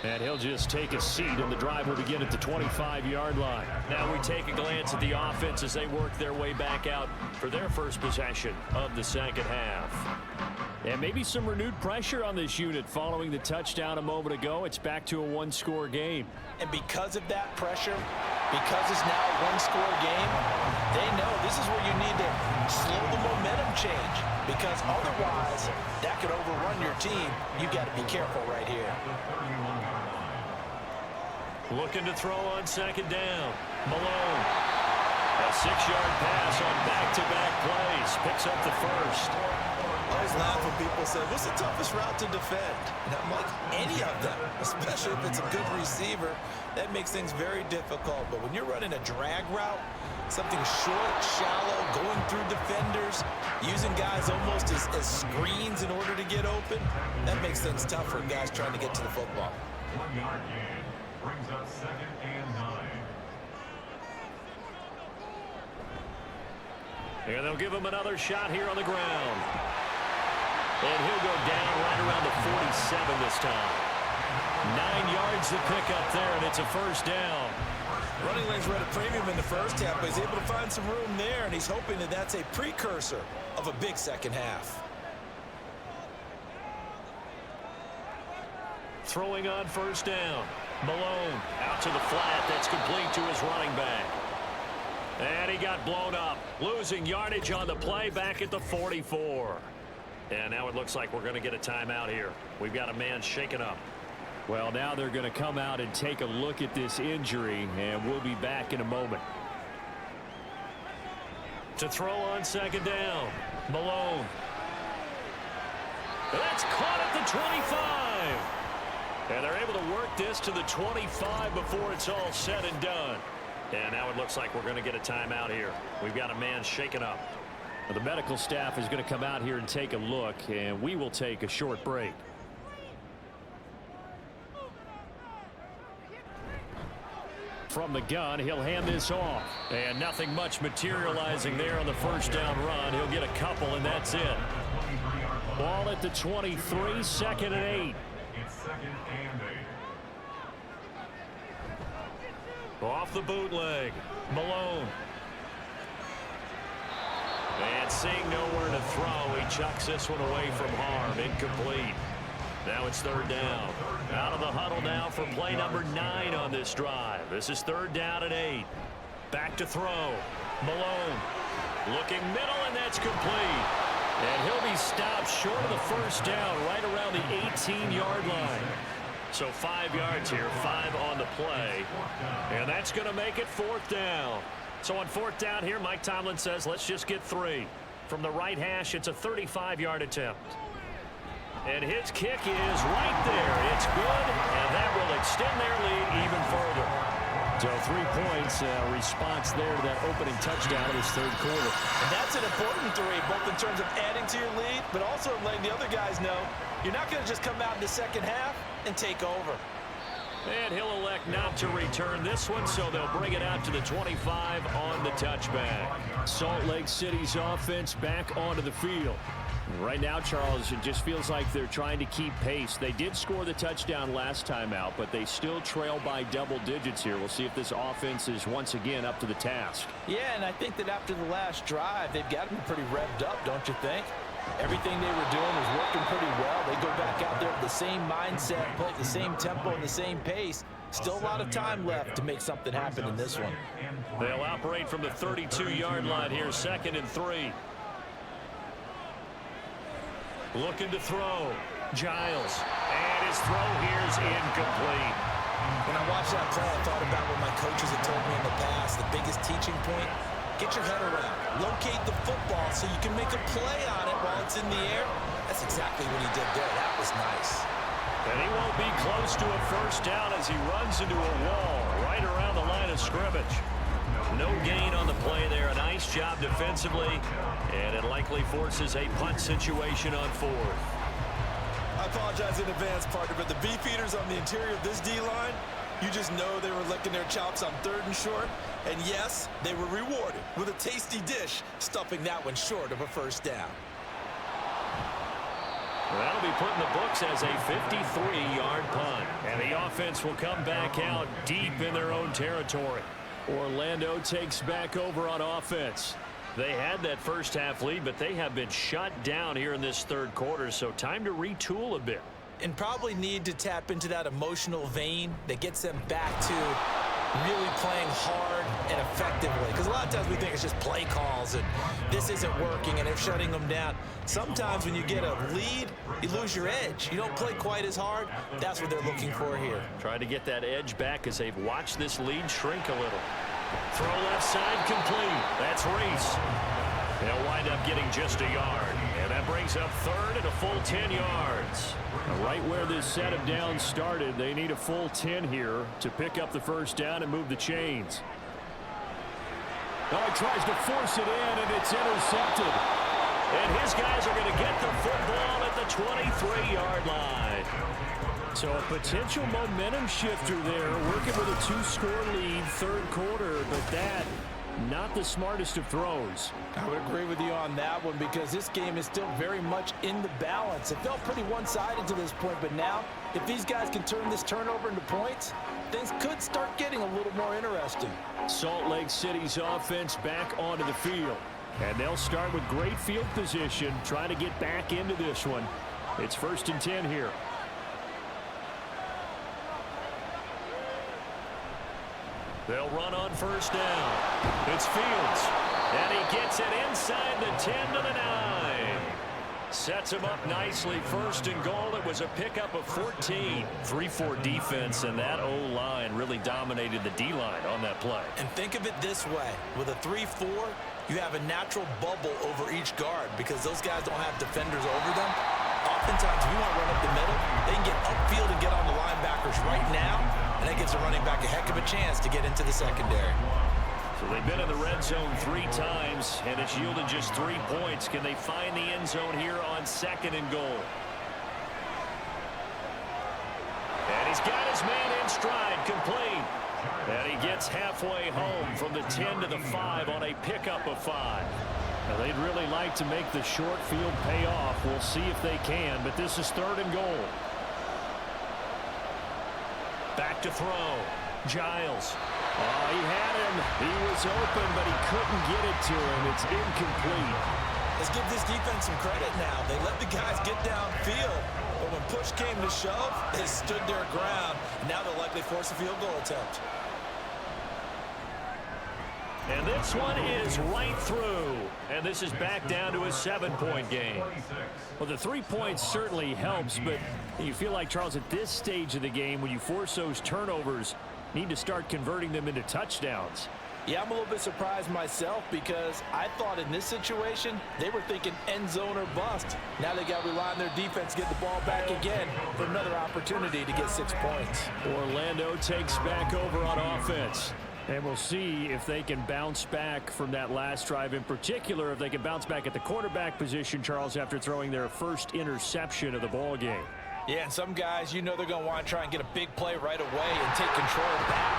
And he'll just take a seat, and the drive will begin at the 25-yard line. Now we take a glance at the offense as they work their way back out for their first possession of the second half. And maybe some renewed pressure on this unit following the touchdown a moment ago. It's back to a 1-score game. And because of that pressure, because it's now a 1-score game, they know this is where you need to slow the momentum change, because otherwise that could overrun your team. You got to be careful right here. Looking to throw on 2nd down. Malone. A 6-yard pass on back-to-back plays. Picks up the first. I always laugh when people say, what's the toughest route to defend? And I'm like, any of them, especially if it's a good receiver. That makes things very difficult. But when you're running a drag route, something short, shallow, going through defenders, using guys almost as screens in order to get open, that makes things tough for guys trying to get to the football. 1-yard gain brings up 2nd and 9. And they'll give him another shot here on the ground. And he'll go down right around the 47 this time. 9 yards to pick up there, and it's a first down. Running lanes were at a premium in the first half, but he's able to find some room there, and he's hoping that that's a precursor of a big second half. Throwing on 1st down. Malone out to the flat. That's complete to his running back. And he got blown up, losing yardage on the play back at the 44. And now it looks like we're going to get a timeout here. We've got a man shaken up. Well, now they're going to come out and take a look at this injury, and we'll be back in a moment. To throw on second down, Malone. That's caught at the 25. And they're able to work this to the 25 before it's all said and done. And now it looks like we're going to get a timeout here. We've got a man shaken up. The medical staff is going to come out here and take a look, and we will take a short break. From the gun, he'll hand this off. And nothing much materializing there on the first down run. He'll get a couple, and that's it. Ball at the 23, second and 8. It's second and 8. Off the bootleg, Malone. And seeing nowhere to throw, he chucks this one away from harm. Incomplete. Now it's third down. Out of the huddle now for play number 9 on this drive. This is third down and 8. Back to throw. Malone looking middle, and that's complete. And he'll be stopped short of the first down right around the 18-yard line. So 5 yards here, 5 on the play. And that's going to make it fourth down. So on fourth down here, Mike Tomlin says, let's just get 3. From the right hash, it's a 35-yard attempt. And his kick is right there. It's good, and that will extend their lead even further. So 3 points, response there to that opening touchdown in this third quarter. And that's an important 3, both in terms of adding to your lead, but also letting the other guys know you're not going to just come out in the second half and take over. And he'll elect not to return this one, so they'll bring it out to the 25 on the touchback. Salt Lake City's offense back onto the field. Right now, Charles, it just feels like they're trying to keep pace. They did score the touchdown last time out, but they still trail by double digits here. We'll see if this offense is once again up to the task. Yeah, and I think that after the last drive, they've got to be pretty revved up, don't you think? Everything they were doing was working pretty well. They go back out there with the same mindset, play at the same tempo and the same pace. Still a lot of time left to make something happen in this one. They'll operate from the 32-yard line here, second and 3. Looking to throw. Giles. And his throw here is incomplete. When I watched that play, I thought about what my coaches had told me in the past. The biggest teaching point, get your head around. Locate the football so you can make a play on it while it's in the air. That's exactly what he did there. That was nice. And he won't be close to a first down as he runs into a wall right around the line of scrimmage. No gain on the play there. A nice job defensively, and it likely forces a punt situation on fourth. I apologize in advance, partner, but the beefeaters on the interior of this D-line, you just know they were licking their chops on third and short. And yes, they were rewarded with a tasty dish, stuffing that one short of a first down. That'll be put in the books as a 53-yard punt. And the offense will come back out deep in their own territory. Orlando takes back over on offense. They had that first half lead, but they have been shut down here in this third quarter, so time to retool a bit. And probably need to tap into that emotional vein that gets them back to really playing hard and effectively. Because a lot of times we think it's just play calls and this isn't working and they're shutting them down. Sometimes when you get a lead, you lose your edge. You don't play quite as hard. That's what they're looking for here. Trying to get that edge back as they've watched this lead shrink a little. Throw left side complete. That's Reese. They'll wind up getting just a yard. And that brings up third and a full 10 yards. Right where this set of downs started, they need a full 10 here to pick up the first down and move the chains. Oh, he tries to force it in, and it's intercepted. And his guys are going to get the football at the 23-yard line. So a potential momentum shifter there, working with a 2-score lead, third quarter, but that not the smartest of throws. I would agree with you on that one because this game is still very much in the balance. It felt pretty one-sided to this point, but now if these guys can turn this turnover into points, things could start getting a little more interesting. Salt Lake City's offense back onto the field. And they'll start with great field position, trying to get back into this one. It's 1st and 10 here. They'll run on first down. It's Fields. And he gets it inside the 10 to the 9. Sets him up nicely. First and goal. It was a pickup of 14. 3-4 defense, and that O-line really dominated the D-line on that play. And think of it this way. With a 3-4, you have a natural bubble over each guard because those guys don't have defenders over them. Oftentimes, if you want to run up the middle, they can get upfield and get on the linebackers right now, and that gives a running back a heck of a chance to get into the secondary. So they've been in the red zone 3 times, and it's yielded just 3 points. Can they find the end zone here on second and goal? And he's got his man in stride, complete. And he gets halfway home from the 10 to the 5 on a pickup of 5. Now, they'd really like to make the short field pay off. We'll see if they can, but this is third and goal. Back to throw. Giles. Oh, he had him. He was open, but he couldn't get it to him. It's incomplete. Let's give this defense some credit now. They let the guys get downfield, but when push came to shove, they stood their ground. Now they'll likely force a field goal attempt. And this one is right through. And this is back down to a 7-point game. Well, the 3 points certainly helps, but you feel like, Charles, at this stage of the game, when you force those turnovers, need to start converting them into touchdowns. Yeah, I'm a little bit surprised myself because I thought in this situation, they were thinking end zone or bust. Now they got to rely on their defense to get the ball back again for another opportunity to get 6 points. Orlando takes back over on offense. And we'll see if they can bounce back from that last drive. In particular, if they can bounce back at the quarterback position, Charles, after throwing their first interception of the ball game. Yeah, and some guys, you know they're going to want to try and get a big play right away and take control back.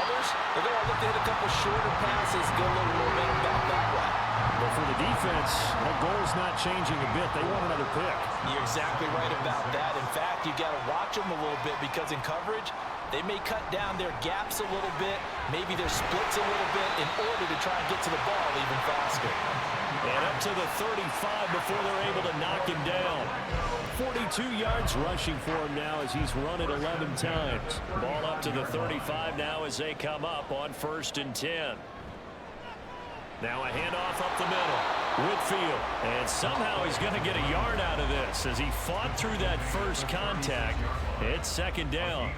Others, they're going to look to hit a couple shorter passes, get a little momentum back that way. But for the defense, that goal's not changing a bit. They want another pick. You're exactly right about that. In fact, you got to watch them a little bit because in coverage, they may cut down their gaps a little bit, maybe their splits a little bit in order to try and get to the ball even faster. And up to the 35 before they're able to knock him down. 42 yards rushing for him now as he's run it 11 times. Ball up to the 35 now as they come up on 1st and 10. Now a handoff up the middle. Whitfield. And somehow he's going to get a yard out of this as he fought through that first contact. It's 2nd down.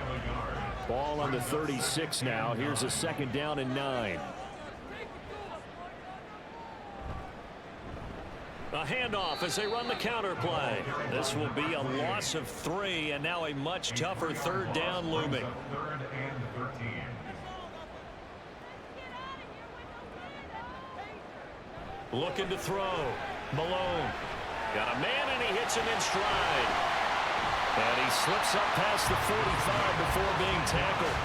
Ball on the 36 now. Here's a 2nd down and 9. A handoff as they run the counter play. This will be a loss of 3 and now a much tougher 3rd down looming. Looking to throw. Malone. Got a man and he hits him in stride. And he slips up past the 45 before being tackled.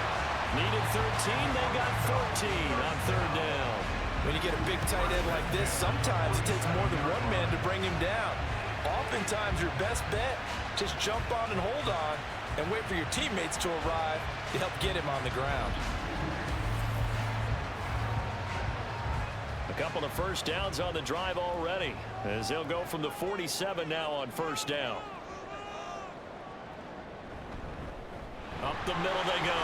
Needed 13, they got 14 on 3rd down. When you get a big tight end like this, sometimes it takes more than one man to bring him down. Oftentimes, your best bet, just jump on and hold on and wait for your teammates to arrive to help get him on the ground. A couple of first downs on the drive already as they'll go from the 47 now on 1st down. Up the middle they go.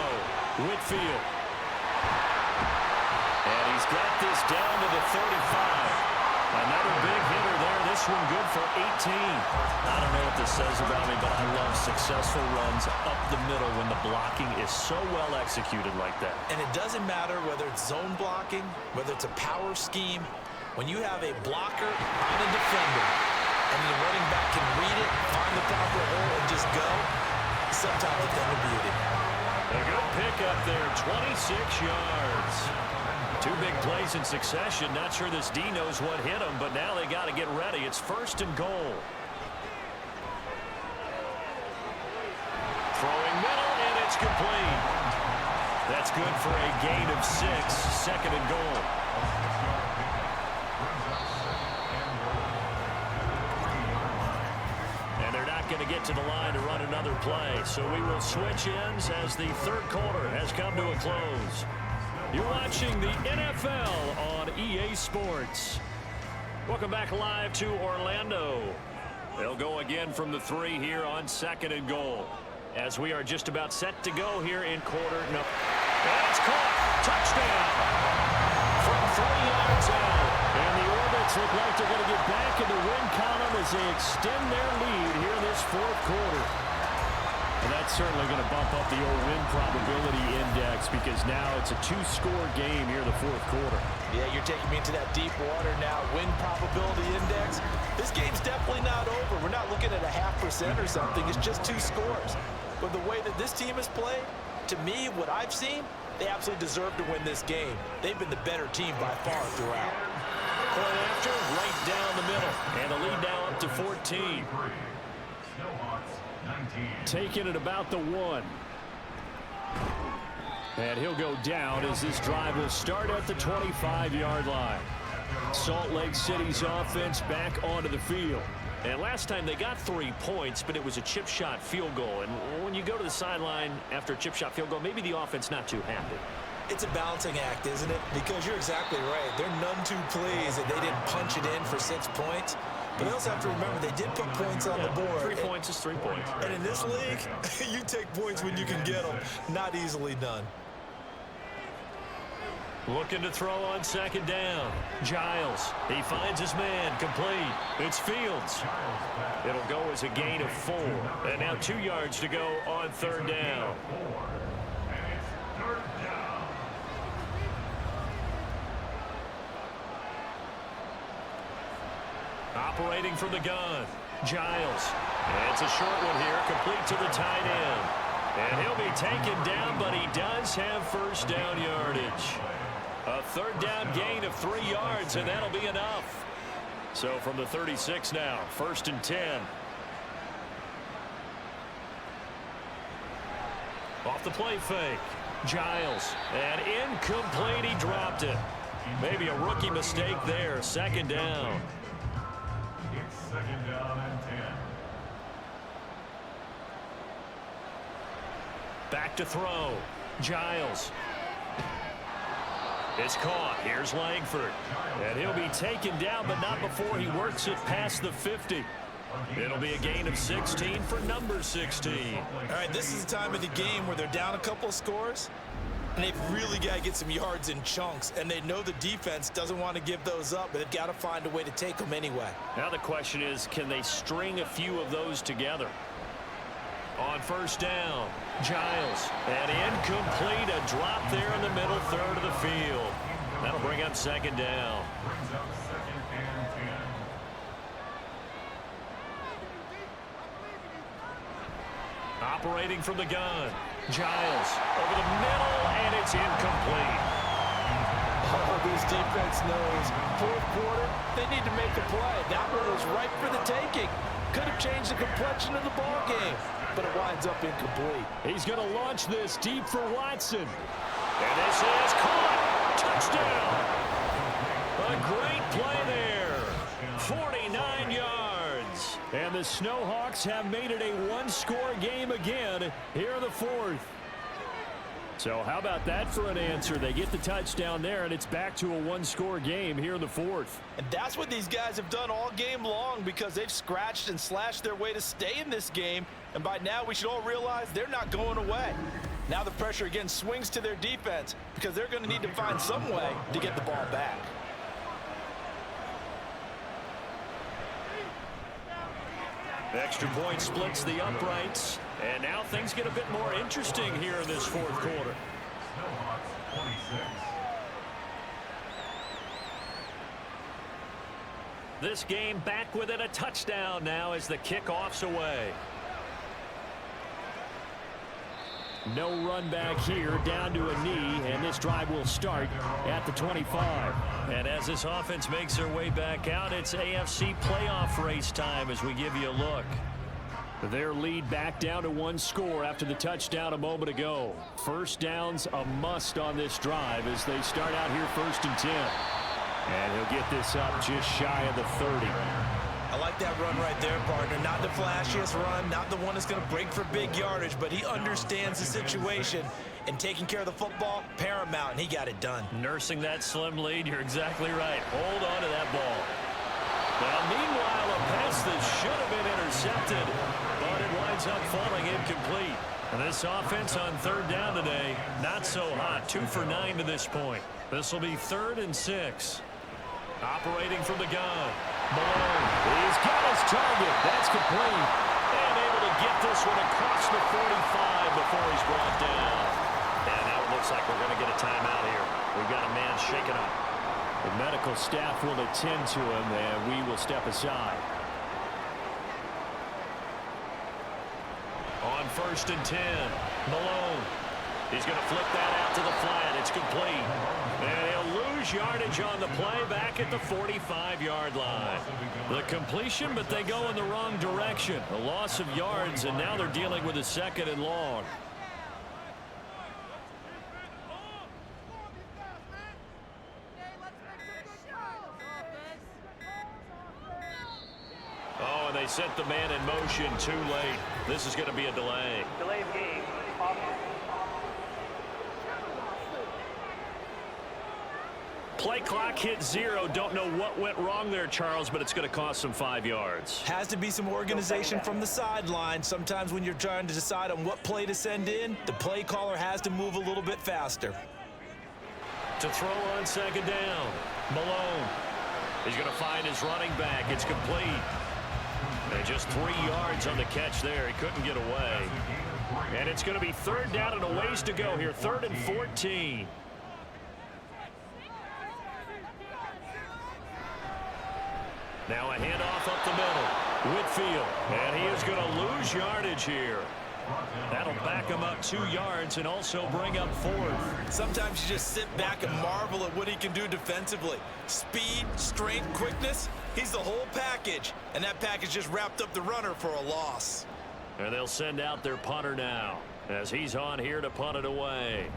Whitfield. And he's got this down to the 35. Another big hitter there. This one good for 18. I don't know what this says about me, but I love successful runs up the middle when the blocking is so well executed like that. And it doesn't matter whether it's zone blocking, whether it's a power scheme. When you have a blocker on a defender and the running back can read it, find the proper hole, and just go, sometimes it's done a beauty. A good pickup there, 26 yards. 2 big plays in succession. Not sure this D knows what hit him, but now they got to get ready. It's 1st and goal. Throwing middle, and it's complete. That's good for a gain of 6. 2nd and goal. And they're not going to get to the line to run another play. So we will switch ends as the 3rd quarter has come to a close. You're watching the NFL on EA Sports. Welcome back live to Orlando. They'll go again from the 3 here on 2nd and goal. As we are just about set to go here in quarter number. And it's caught. Touchdown. From 3 yards out. And the Orbits look like they're going to get back in the win column as they extend their lead here in this fourth quarter. And that's certainly going to bump up the old win probability index because now it's a 2-score game here in the fourth quarter. Yeah, you're taking me into that deep water now. Win probability index. This game's definitely not over. We're not looking at a 0.5% or something. It's just 2 scores. But the way that this team has played, to me, what I've seen, they absolutely deserve to win this game. They've been the better team by far throughout. Point after, right down the middle. And the lead now up to 14. Taking it about the 1. And he'll go down as this drive will start at the 25-yard line. Salt Lake City's offense back onto the field. And last time they got 3 points, but it was a chip shot field goal. And when you go to the sideline after a chip shot field goal, maybe the offense not too happy. It's a balancing act, isn't it? Because you're exactly right. They're none too pleased that they didn't punch it in for 6 points. But they also have to remember they did put points on the board. 3 points is 3 points. And in this league, you take points when you can get them. Not easily done. Looking to throw on second down. Giles. He finds his man. Complete. It's Fields. It'll go as a gain of 4. And now 2 yards to go on third down. Operating from the gun. Giles. And it's a short one here. Complete to the tight end. And he'll be taken down, but he does have first down yardage. A third down gain of 3 yards, and that'll be enough. So from the 36 now, 1st and 10. Off the play fake. Giles. And incomplete. He dropped it. Maybe a rookie mistake there. Second down. It's second down and 10. Back to throw. Giles. It's caught. Here's Langford. And he'll be taken down, but not before he works it past the 50. It'll be a gain of 16 for number 16. All right, this is the time of the game where they're down a couple of scores, and they've really got to get some yards in chunks, and they know the defense doesn't want to give those up, but they've got to find a way to take them anyway. Now the question is, can they string a few of those together? On first down, Giles. And incomplete, a drop there in the middle third of the field. That'll bring up second down. Brings up second and 10. Operating from the gun, Giles over the middle, and it's incomplete. Oh, this defense knows. Fourth quarter, they need to make a play. That one was right for the taking. Could have changed the complexion of the ball game, but it winds up incomplete. He's going to launch this deep for Watson. And this is caught. Touchdown. A great play there. 49 yards. And the Snowhawks have made it a 1-score game again here in the fourth. So how about that for an answer? They get the touchdown there, and it's back to a 1-score game here in the fourth. And that's what these guys have done all game long because they've scratched and slashed their way to stay in this game. And by now, we should all realize they're not going away. Now the pressure again swings to their defense because they're going to need to find some way to get the ball back. Extra point splits the uprights. And now things get a bit more interesting here in this fourth quarter. Snowhawks 26. This game back within a touchdown now as the kickoff's away. No run back here, down to a knee, and this drive will start at the 25. And as this offense makes their way back out, it's AFC playoff race time as we give you a look. Their lead back down to 1 score after the touchdown a moment ago. First down's a must on this drive as they start out here 1st and 10. And he'll get this up just shy of the 30. I like that run right there, partner. Not the flashiest run, not the one that's going to break for big yardage, but he understands the situation, and taking care of the football, paramount, and he got it done. Nursing that slim lead, you're exactly right. Hold on to that ball. Now, meanwhile, a pass that should have been intercepted, but it winds up falling incomplete. And this offense on third down today, not so hot. 2 for 9 to this point. This will be 3rd and 6. Operating from the gun. Malone. He's got his target. That's complete. And able to get this one across the 45 before he's brought down. And now it looks like we're going to get a timeout here. We've got a man shaken up. The medical staff will attend to him, and we will step aside. On 1st and 10, Malone. He's going to flip that out to the flat. It's complete. And he'll lose yardage on the play back at the 45-yard line. The completion, but they go in the wrong direction. A loss of yards, and now they're dealing with a 2nd and long. Oh, and they set the man in motion too late. This is going to be a delay. Delay of game. Play clock hit 0. Don't know what went wrong there, Charles, but it's going to cost them 5 yards. Has to be some organization from the sideline. Sometimes when you're trying to decide on what play to send in, the play caller has to move a little bit faster. To throw on 2nd down, Malone. He's going to find his running back. It's complete. And just 3 yards on the catch there. He couldn't get away. And it's going to be 3rd down and a ways to go here. 3rd and 14. Now a handoff up the middle. Whitfield. And he is going to lose yardage here. That'll back him up 2 yards and also bring up 4th. Sometimes you just sit back and marvel at what he can do defensively. Speed, strength, quickness. He's the whole package. And that package just wrapped up the runner for a loss. And they'll send out their punter now as he's on here to punt it away.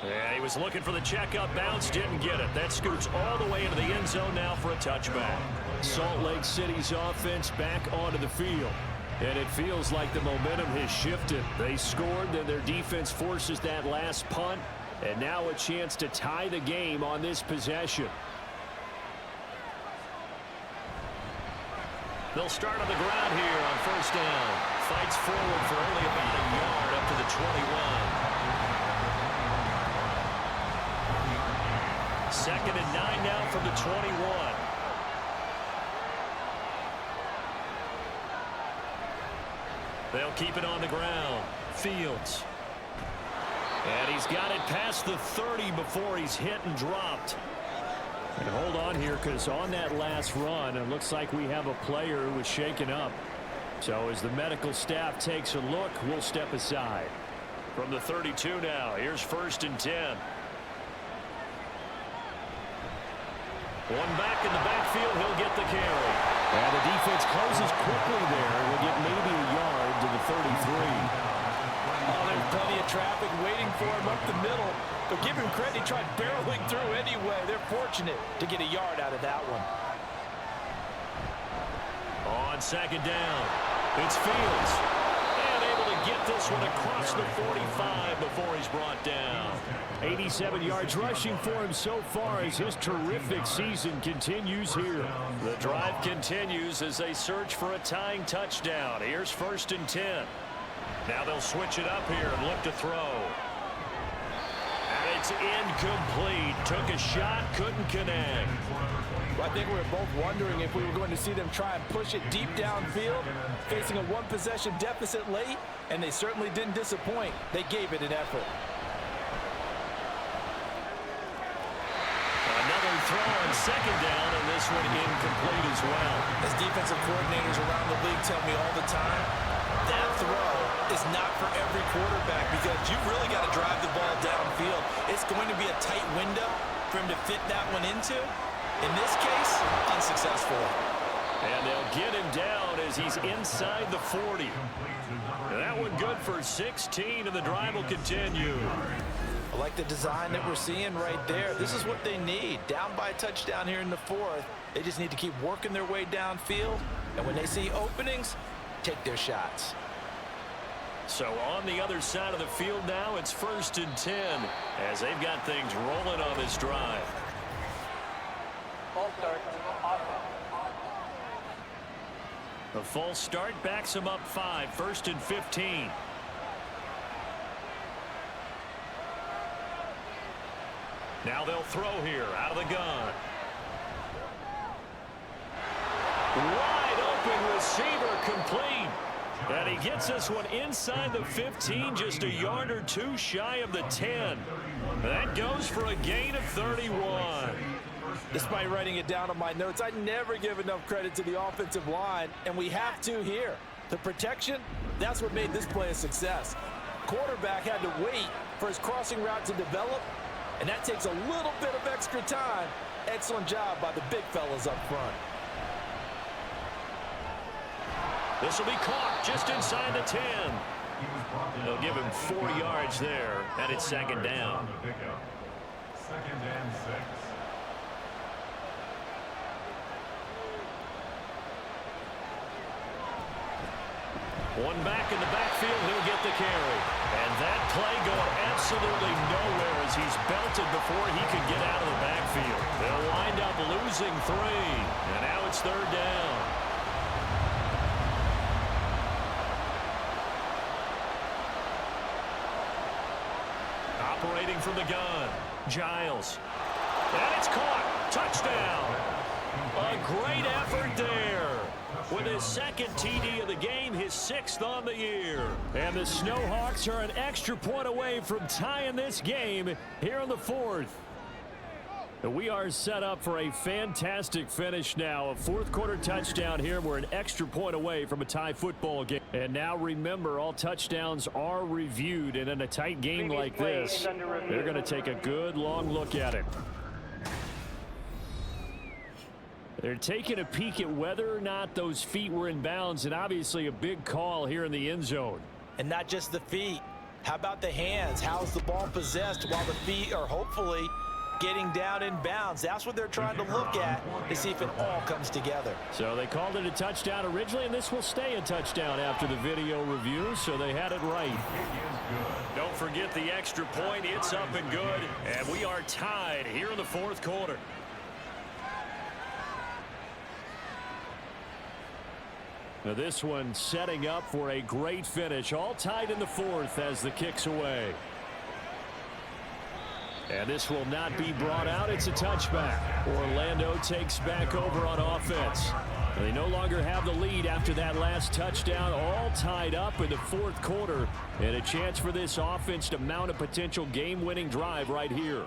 Yeah, he was looking for the checkup bounce, didn't get it. That scoots all the way into the end zone now for a touchback. Salt Lake City's offense back onto the field. And it feels like the momentum has shifted. They scored, then their defense forces that last punt. And now a chance to tie the game on this possession. They'll start on the ground here on 1st down. Fights forward for only about a yard up to the 21. 2nd and 9 now from the 21. They'll keep it on the ground. Fields. And he's got it past the 30 before he's hit and dropped. And hold on here, because on that last run, it looks like we have a player who was shaken up. So as the medical staff takes a look, we'll step aside. From the 32 now, here's 1st and 10. One back in the backfield, he'll get the carry. And the defense closes quickly there. We'll get maybe a yard to the 33. Oh, there's plenty of traffic waiting for him up the middle. But give him credit, he tried barreling through anyway. They're fortunate to get a yard out of that one. On 2nd down, it's Fields. And able to get this one across the 45 before he's brought down. 87 yards rushing for him so far as his terrific season continues here. The drive continues as they search for a tying touchdown. Here's 1st and 10. Now they'll switch it up here and look to throw. And it's incomplete. Took a shot, couldn't connect. Well, I think we were both wondering if we were going to see them try and push it deep downfield, facing a one-possession deficit late, and they certainly didn't disappoint. They gave it an effort. Another throw on 2nd down, and this one incomplete as well. As defensive coordinators around the league tell me all the time, that throw is not for every quarterback because you've really got to drive the ball downfield. It's going to be a tight window for him to fit that one into. In this case, unsuccessful. And they'll get him down as he's inside the 40. And that one good for 16, and the drive will continue. I like the design that we're seeing right there. This is what they need. Down by a touchdown here in the 4th. They just need to keep working their way downfield. And when they see openings, take their shots. So on the other side of the field now, it's 1st and 10 as they've got things rolling on this drive. Ball start. Offense. A false start backs him up 5, 1st and 15. Now they'll throw here out of the gun. Wide open receiver complete. And he gets this one inside the 15, just a yard or two shy of the 10. That goes for a gain of 31. Despite writing it down on my notes, I never give enough credit to the offensive line, and we have to here. The protection, that's what made this play a success. Quarterback had to wait for his crossing route to develop, and that takes a little bit of extra time. Excellent job by the big fellas up front. This will be caught just inside the 10. They'll give him 4 yards there, and it's 2nd down. 2nd and 6. One back in the backfield, he'll get the carry. And that play going absolutely nowhere as he's belted before he could get out of the backfield. They'll wind up losing 3, and now it's 3rd down. Operating from the gun, Giles. And it's caught. Touchdown. A great effort there. With his 2nd TD of the game, his 6th on the year. And the Snowhawks are an extra point away from tying this game here in the 4th. We are set up for a fantastic finish now. A 4th quarter touchdown here. We're an extra point away from a tie football game. And now remember, all touchdowns are reviewed. And in a tight game like this, they're going to take a good long look at it. They're taking a peek at whether or not those feet were in bounds, and obviously a big call here in the end zone. And not just the feet. How about the hands? How's the ball possessed while the feet are hopefully getting down in bounds? That's what they're trying to look at to see if it all comes together. So they called it a touchdown originally, and this will stay a touchdown after the video review, so they had it right. Don't forget the extra point. It's up and good, and we are tied here in the 4th quarter. Now this one setting up for a great finish. All tied in the 4th as the kick's away. And this will not be brought out. It's a touchback. Orlando takes back over on offense. They no longer have the lead after that last touchdown. All tied up in the 4th quarter. And a chance for this offense to mount a potential game-winning drive right here.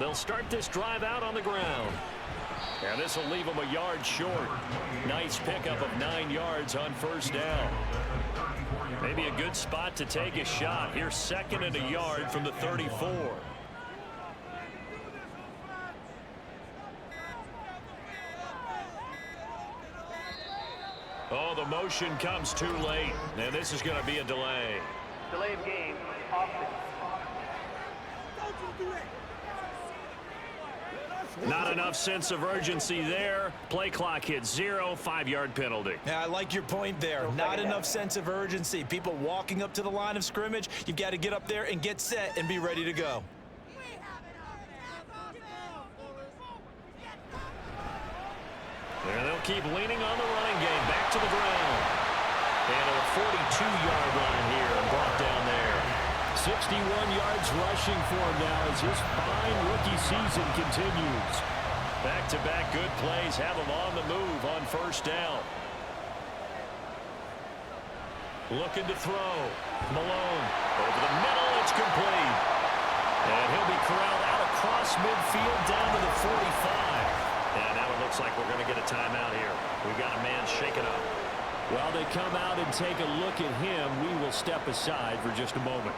They'll start this drive out on the ground. And this will leave them a yard short. Nice pickup of 9 yards on 1st down. Maybe a good spot to take a shot. Here's 2nd and a yard from the 34. Oh, the motion comes too late. And this is going to be a delay. Delay of game, offense. Not enough sense of urgency there. Play clock hits 0, 5-yard penalty. Yeah, I like your point there. Not enough sense of urgency. People walking up to the line of scrimmage, you've got to get up there and get set and be ready to go. There they'll keep leaning on the running game. Back to the ground. And a 42-yard line here and brought down there. 61 yards rushing for him now as his fine rookie season continues. Back-to-back good plays have him on the move on 1st down. Looking to throw. Malone over the middle. It's complete. And he'll be corralled out across midfield down to the 45. And now it looks like we're going to get a timeout here. We've got a man shaken up. While they come out and take a look at him, we will step aside for just a moment.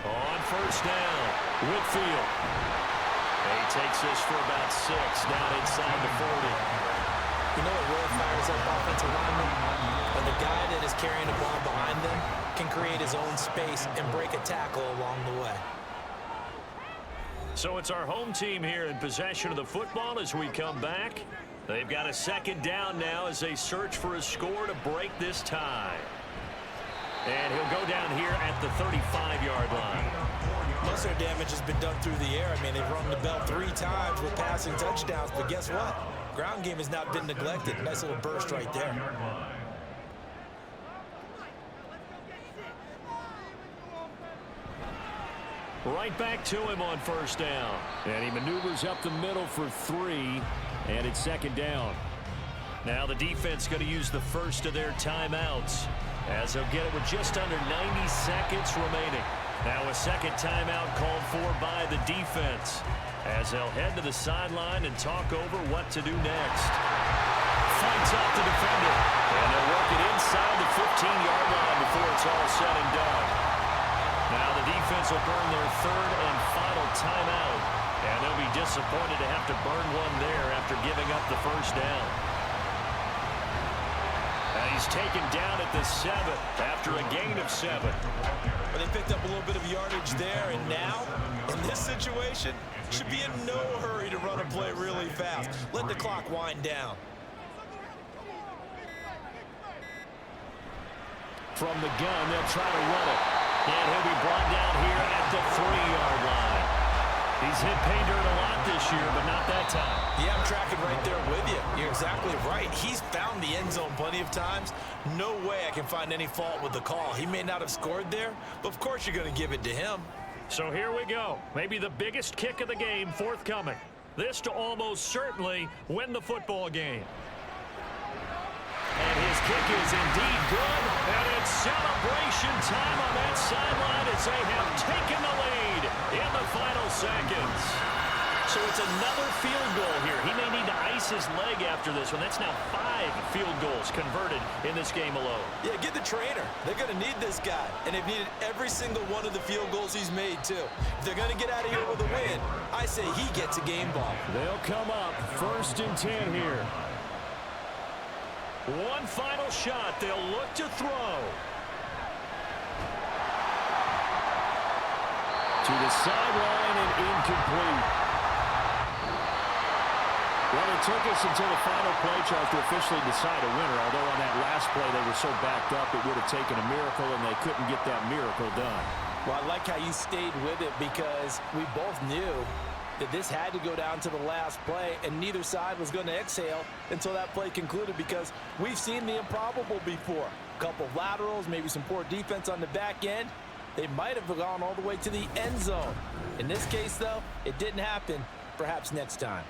On 1st down, Whitfield. He takes this for about 6 down inside the 40. You know what really fires up offensive linemen? When the guy that is carrying the ball behind them can create his own space and break a tackle along the way. So it's our home team here in possession of the football as we come back. They've got a 2nd down now as they search for a score to break this tie. And he'll go down here at the 35-yard line. Most of their damage has been done through the air. I mean, they've rung the bell 3 times with passing touchdowns, but guess what? Ground game has not been neglected. Nice little burst right there. Right back to him on first down. And he maneuvers up the middle for 3, and it's second down. Now the defense going to use the first of their timeouts, as they'll get it with just under 90 seconds remaining. Now a second timeout called for by the defense, as they'll head to the sideline and talk over what to do next. Fights off the defender, and they'll work it inside the 15-yard line before it's all said and done. Now the defense will burn their third and final timeout, and they'll be disappointed to have to burn one there after giving up the first down. And he's taken down at the 7 after a gain of 7. Well, they picked up a little bit of yardage there, and now, in this situation, should be in no hurry to run a play really fast. Let the clock wind down. From the gun, they'll try to run it. And he'll be brought down here at the 3-yard line. He's hit pay dirt a lot this year, but not that time. Yeah, I'm tracking right there with you. You're exactly right. He's found the end zone plenty of times. No way I can find any fault with the call. He may not have scored there, but of course you're going to give it to him. So here we go. Maybe the biggest kick of the game forthcoming. This to almost certainly win the football game. And his kick is indeed good, and it's celebration time on that sideline as they have taken the lead in the final seconds. So it's another field goal here. He may need to ice his leg after this one. That's now 5 field goals converted in this game alone. Yeah, get the trainer. They're going to need this guy, and they've needed every single one of the field goals he's made, too. If they're going to get out of here with a win, I say he gets a game ball. They'll come up 1st and 10 here. One final shot. They'll look to throw. To the sideline and incomplete. Well, it took us until the final play chart to officially decide a winner, although on that last play they were so backed up it would have taken a miracle, and they couldn't get that miracle done. Well, I like how you stayed with it, because we both knew that this had to go down to the last play, and neither side was going to exhale until that play concluded, because we've seen the improbable before. A couple of laterals, maybe some poor defense on the back end. They might have gone all the way to the end zone. In this case, though, it didn't happen. Perhaps next time.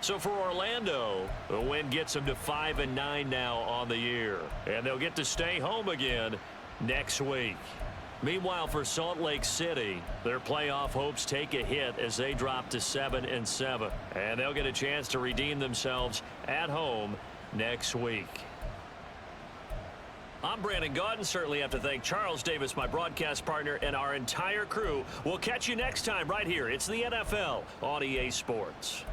So for Orlando, the win gets them to 5-9 now on the year, and they'll get to stay home again next week. Meanwhile, for Salt Lake City, their playoff hopes take a hit as they drop to 7-7, and they'll get a chance to redeem themselves at home next week. I'm Brandon Gaudin. Certainly have to thank Charles Davis, my broadcast partner, and our entire crew. We'll catch you next time right here. It's the NFL on EA Sports.